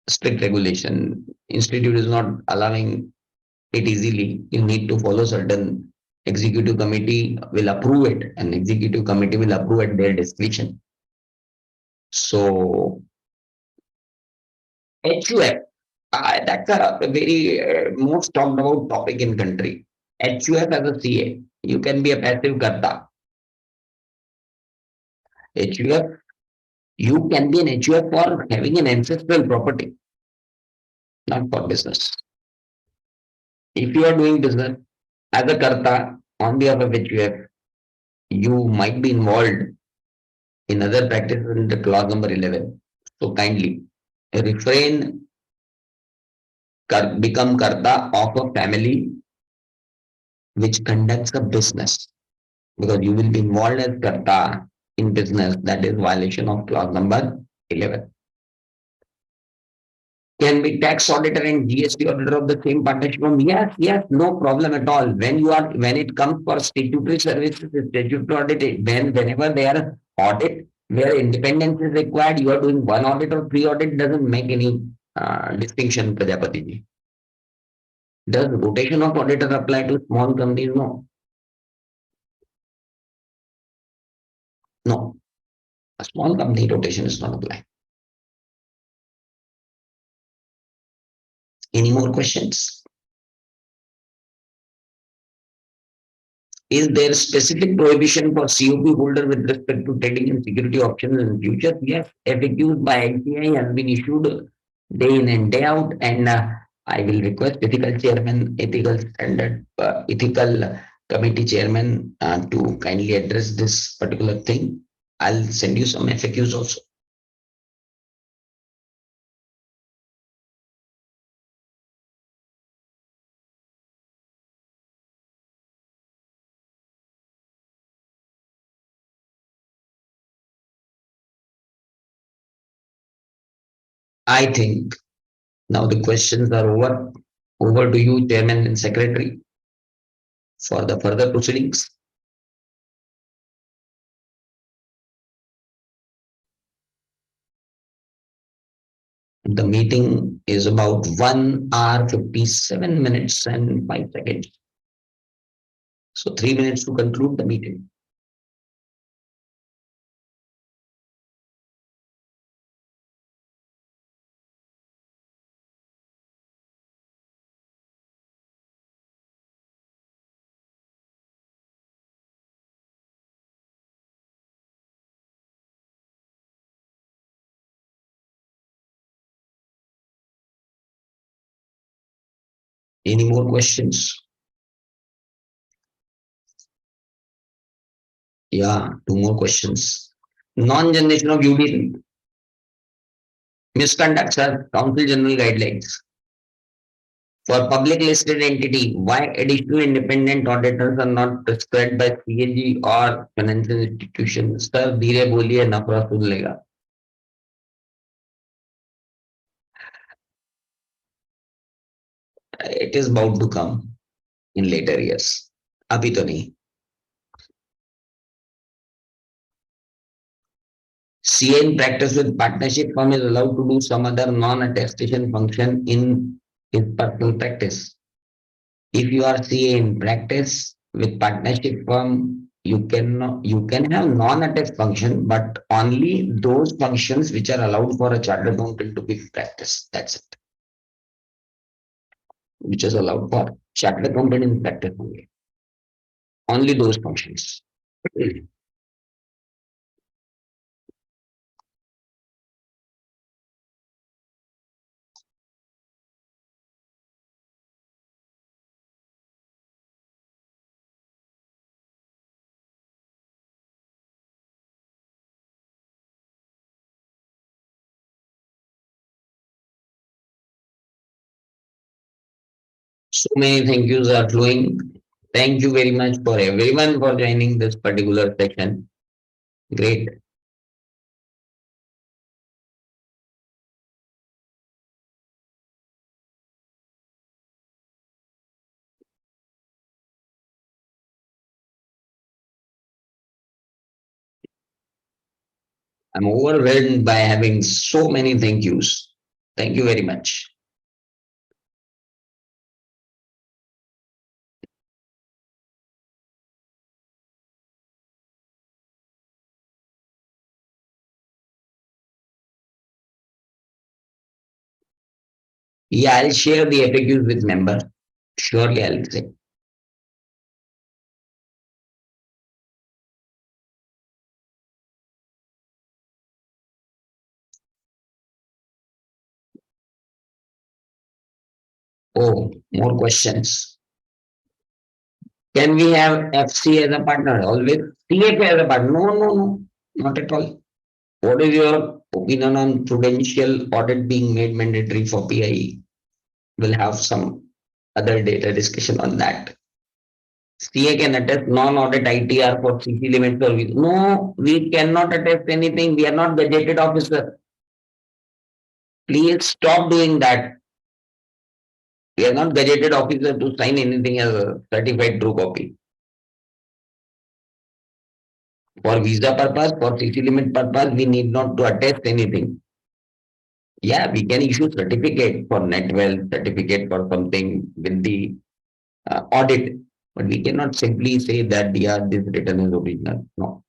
strict regulation. Institute is not allowing it easily. You need to follow certain executive committee will approve it, and executive committee will approve at their discretion. So HUF, that's a very most talked about topic in country. HUF as a CA, you can be a passive karta. HUF, you can be an HUF for having an ancestral property, not for business. If you are doing business as a karta on behalf of HUF, you might be involved in other practices in the clause number 11. So kindly refrain, become karta of a family which conducts a business, because you will be involved as karta in business. That is violation of clause number 11. Can be tax auditor and GST auditor of the same partnership firm? Yes, yes, no problem at all. When it comes for statutory services, statutory audit, whenever they are audit where independence is required, you are doing one audit or three audit, doesn't make any distinction, Prajapati ji. Does rotation of auditor apply to small companies? No. No. A small company rotation is not apply. Any more questions? Is there specific prohibition for COP holder with respect to trading and security options in future? Yes, FAQs by ICI has been issued day in and day out, and I will request ethical chairman, ethical committee chairman to kindly address this particular thing. I'll send you some FAQs also. I think now the questions are over. Over to you, chairman and secretary, for the further proceedings. The meeting is about 1 hour 57 minutes and 5 seconds. So 3 minutes to conclude the meeting. Any more questions? Yeah, two more questions. Non-generation of UD misconduct, sir. Council General Guidelines. For public listed entity, why additional independent auditors are not prescribed by CAG or financial institutions? Sir, धीरे बोलिए, नफरा सुन लेगा. It is about to come in later years. अभी तो नहीं. CA in practice with partnership firm is allowed to do some other non-attestation function in his personal practice. If you are CA in practice with partnership firm, you can have non-attest function, but only those functions which are allowed for a chartered accountant to be practice. That's it. Which is allowed for chartered accountant in practice only. Only those functions. So many thank yous are flowing. Thank you very much for everyone for joining this particular section. Great. I'm overwhelmed by having so many thank yous. Thank you very much. Yeah, I'll share the FAQs with members. Surely I'll say. Oh, more questions. Can we have FC as a partner? Always CFA as a partner? No, no, no, not at all. What is your opinion on prudential audit being made mandatory for PIE? We'll have some other data discussion on that. CA can attest non-audit ITR for CC limit service. No, we cannot attest anything. We are not gazetted officer. Please stop doing that. We are not gazetted officer to sign anything as a certified true copy. For visa purpose, for CC limit purpose, we need not to attest anything. Yeah, we can issue certificate for net wealth, certificate for something with the audit, but we cannot simply say that yeah, this return is original. No.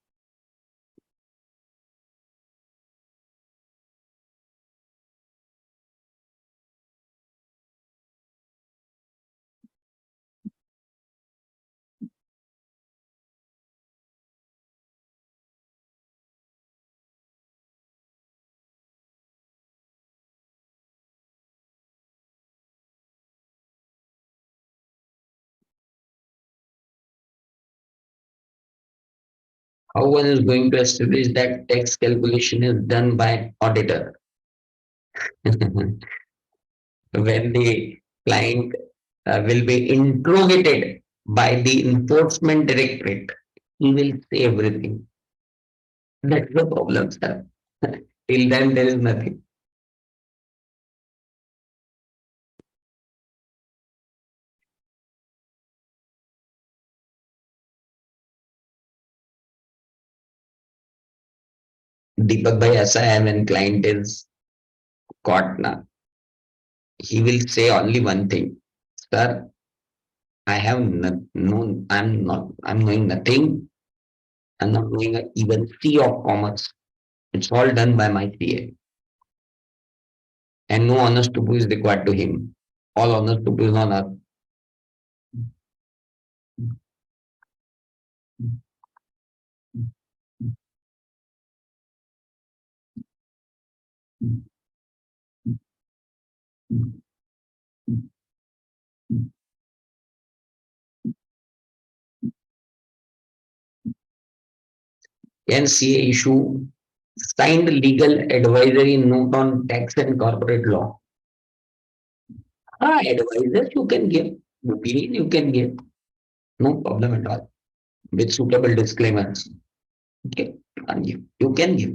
How one is going to establish that tax calculation is done by auditor? When the client will be interrogated by the enforcement directorate, he will say everything. That's the problem, sir. Till then, there is nothing. Deepak Bhai, aisa hai when client is caught na, he will say only one thing, sir, I have I'm knowing nothing. I'm not knowing even C of commerce. It's all done by my CA. And no honest to is required to him. All honest to is on us. NCA issue signed legal advisory note on tax and corporate law. Advisors you can give, opinion you can give, no problem at all. With suitable disclaimers. Okay, you can give.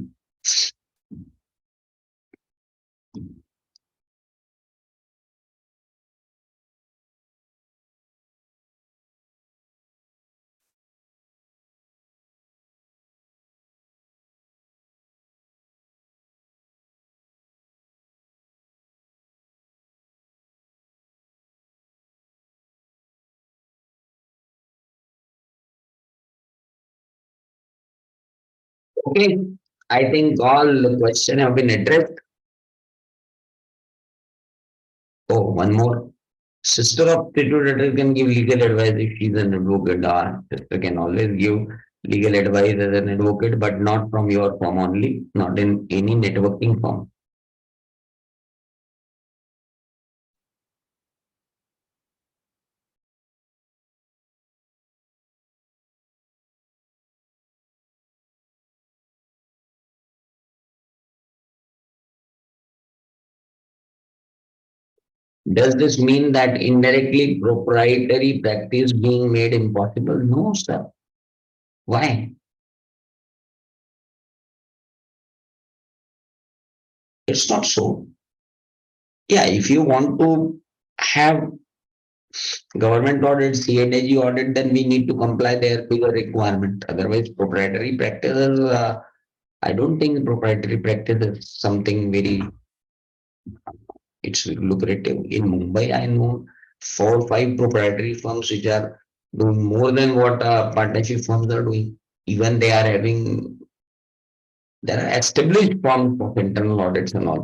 Okay, I think all the question have been addressed. Oh, one more. Sister of titular can give legal advice if she's an advocate. Sister can always give legal advice as an advocate, but not from your firm only, not in any networking firm. Does this mean that indirectly proprietary practice being made impossible? No, sir. Why? It's not so. Yeah, if you want to have government audit, CNAG audit, then we need to comply their bigger requirement. Otherwise, proprietary practices, I don't think proprietary practice is something very, it's lucrative. In Mumbai, I know 4 or 5 proprietary firms which are doing more than what partnership firms are doing. Even they are having, there are established forms of internal audits and all.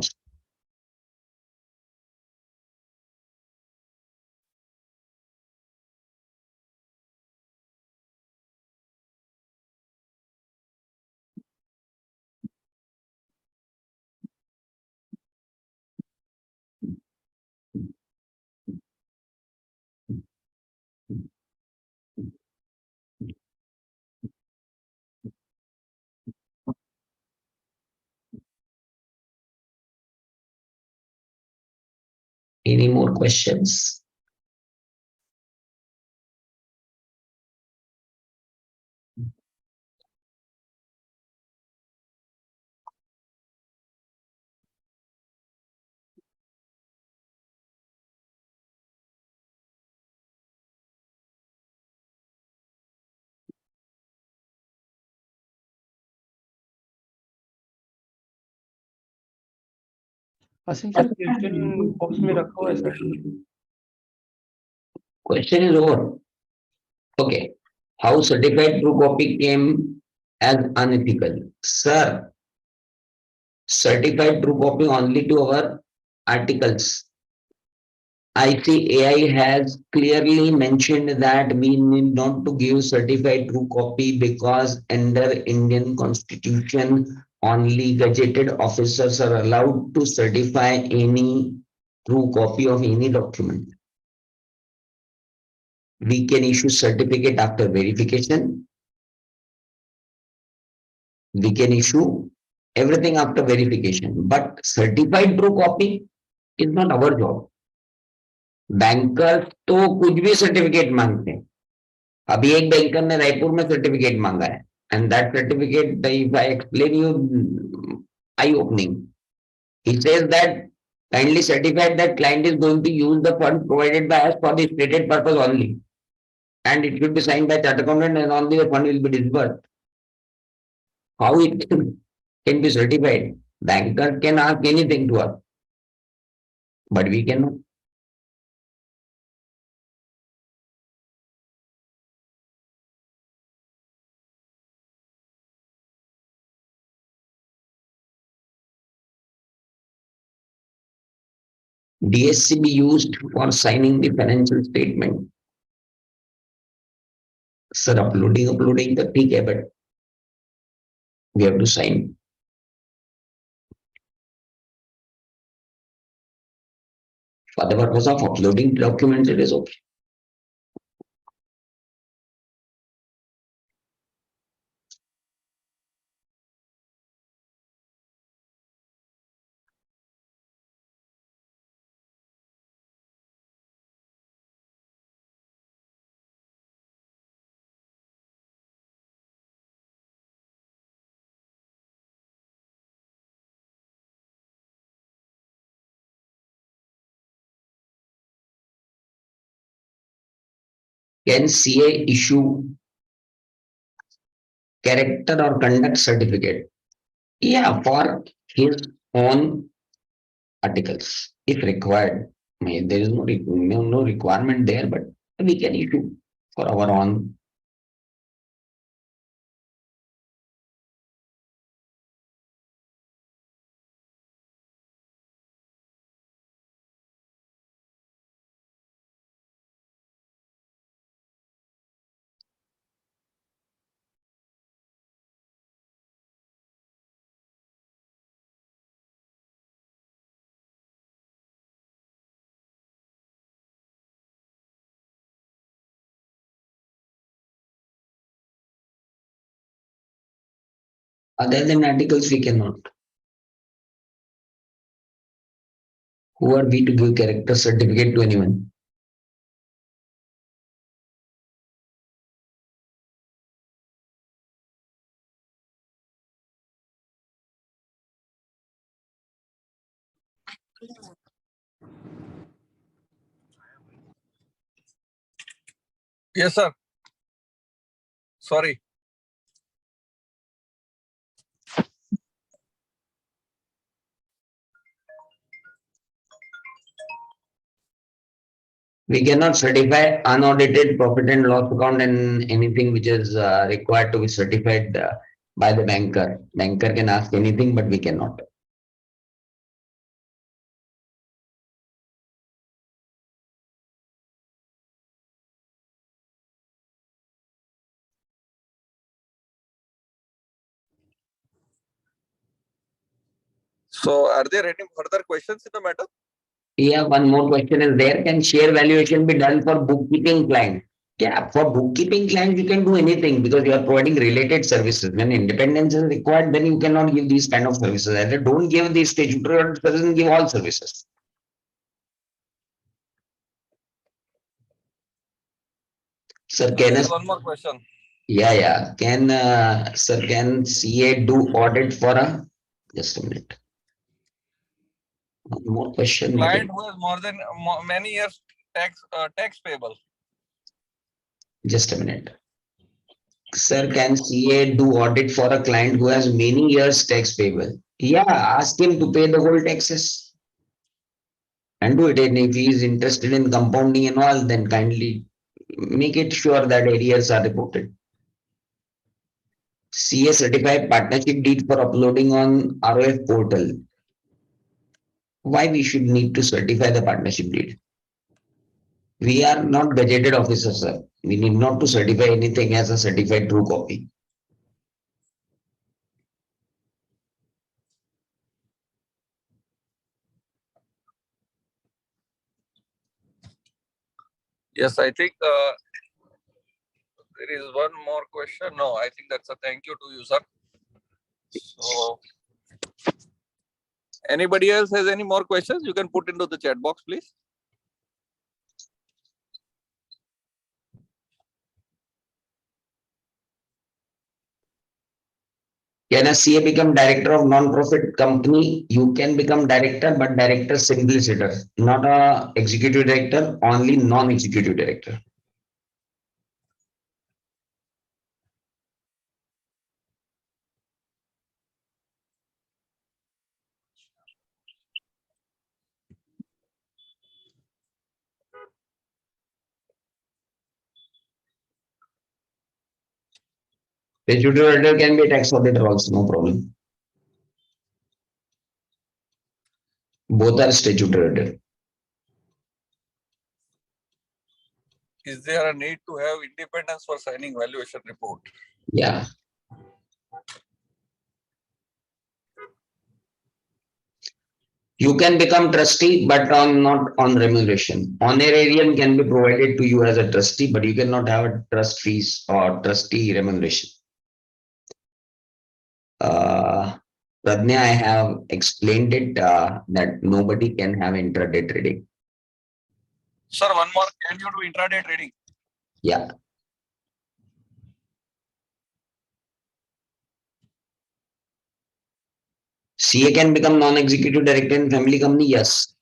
Any more questions? Asim sir question box में रखा हुआ है sir. Question is over. Okay. How certified true copy came as unethical? Sir, certified true copy only to our articles. I see AI has clearly mentioned that we need not to give certified true copy because under Indian Constitution, only gazetted officers are allowed to certify any true copy of any document. We can issue certificate after verification. We can issue everything after verification, but certified true copy is not our job. Banker तो कुछ भी certificate मांगते हैं. अभी एक banker ने रायपुर में certificate मांगा है, and that certificate if I explain you I opening, he says that kindly certified that client is going to use the fund provided by us for the stated purpose only, and it should be signed by chartered accountant and only the fund will be disbursed. How it can be certified? Banker can ask anything to us, but we cannot. DSC be used for signing the financial statement. Sir, uploading तो ठीक है, but we have to sign. For the purpose of uploading documents, it is okay. Can CA issue character or conduct certificate? Yeah, for his own articles, if required. There is no requirement there, but we can issue for our own. Other than articles, we cannot. Who are we to give character certificate to anyone? Yes, sir. Sorry. We cannot certify unaudited profit and loss account and anything which is required to be certified by the banker. Banker can ask anything, but we cannot. So are there any further questions in the matter? Yeah, one more question is there. Can share valuation be done for bookkeeping client? Yeah, for bookkeeping client, you can do anything because you are providing related services. When independence is required, then you cannot give these kind of services. Either don't give these statutory services and give all services. Sir, There's one more question. yeah. Sir, can CA do audit for a, just a minute. One more question. Client who has more than many years tax payable. Just a minute. Sir, can CA do audit for a client who has many years tax payable? Yeah, ask him to pay the whole taxes and do it. And if he is interested in compounding and all, then kindly make it sure that arrears are reported. CA certified partnership deed for uploading on ROF portal. Why we should need to certify the partnership deed? We are not gazetted officers, sir. We need not to certify anything as a certified true copy. Yes, I think there is one more question. No, I think that's a thank you to you, sir. So, anybody else has any more questions? You can put into the chat box, please. Can a CA become director of non-profit company? You can become director, but director simpliciter, not a executive director, only non-executive director. Statutory auditor can be a tax auditor also, no problem. Both are statutory auditor. Is there a need to have independence for signing valuation report? Yeah. You can become trustee, but not on remuneration. Honorarium can be provided to you as a trustee, but you cannot have a trust fees or trustee remuneration. Pradnya, I have explained it that nobody can have intraday trading. Sir, one more. Can you do intraday trading? Yeah. CA can become non-executive director in family company. Yes.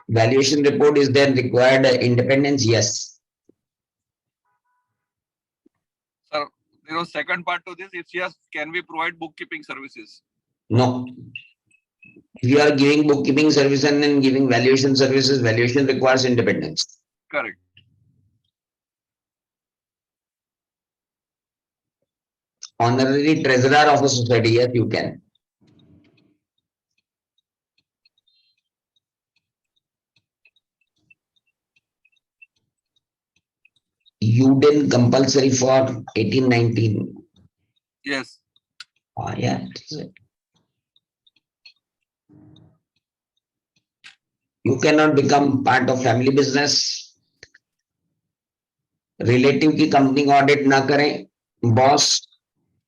Valuation report is then required independence. Yes. Sir, there was second part to this. It's yes, can we provide bookkeeping services? No. If you are giving bookkeeping service and then giving valuation services, valuation requires independence. Correct. Honorary treasurer of a society, yes, you can. You did compulsory for 1819. Yes. Yeah. You cannot become part of family business. Relative की company को audit ना करें boss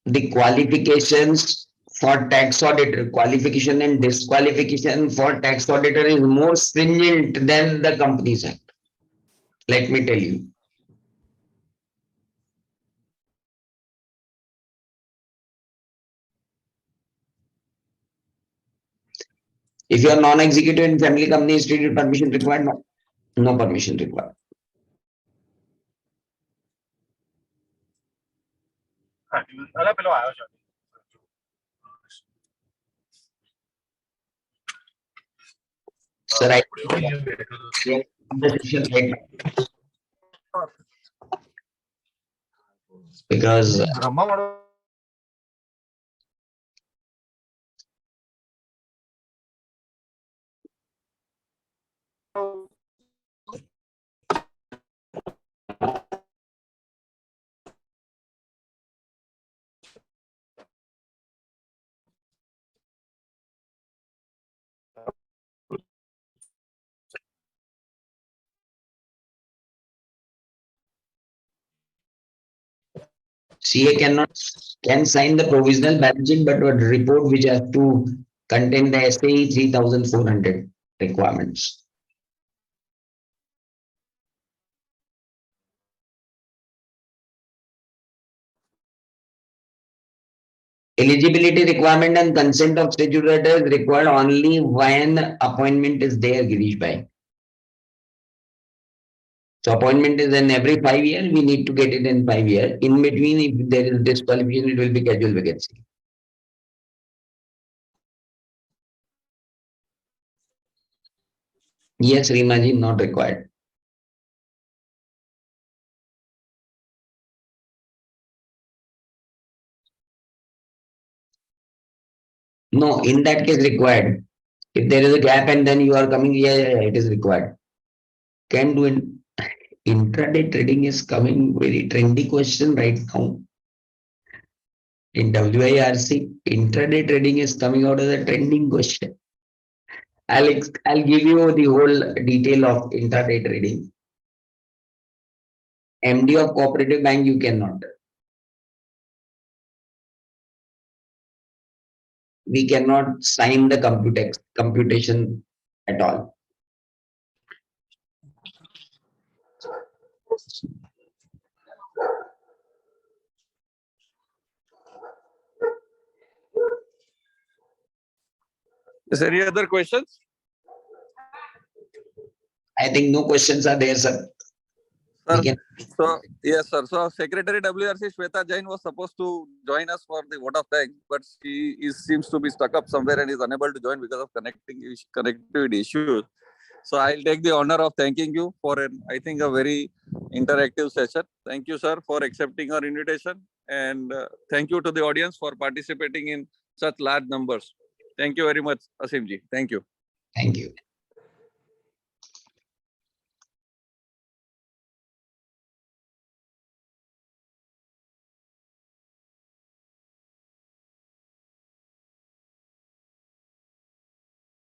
the qualifications for tax auditor qualification and disqualification for tax auditor is more stringent than the companies act. Let me tell you, if you are non-executive in family company, is stated permission required? No, no permission required. Sir, I because CA can sign the provisional balance sheet, but a report which has to contain the SAE 3400 requirements. Eligibility requirement and consent of statutory is required only when appointment is there, Girish Bhai. So appointment is in every 5 years, we need to get it in 5 years. In between, if there is disqualification, it will be casual vacancy. Yes, Rimaji, not required. No, in that case required. If there is a gap and then you are coming, yeah, it is required. Can do it. Intraday trading is coming very trendy question right now. In WIRC, intraday trading is coming out as a trending question. I'll give you the whole detail of intraday trading. MD of cooperative bank, you cannot. We cannot sign the computation at all. Is there any other questions? I think no questions are there, sir. We Sir, can, so yes, sir. So Secretary WRC Shweta Jain was supposed to join us for the vote of thanks, but seems to be stuck up somewhere and is unable to join because of connectivity issues. So I'll take the honor of thanking you for I think a very interactive session. Thank you, sir, for accepting our invitation, and thank you to the audience for participating in such large numbers. Thank you very much, Aseem ji. Thank you. thank you.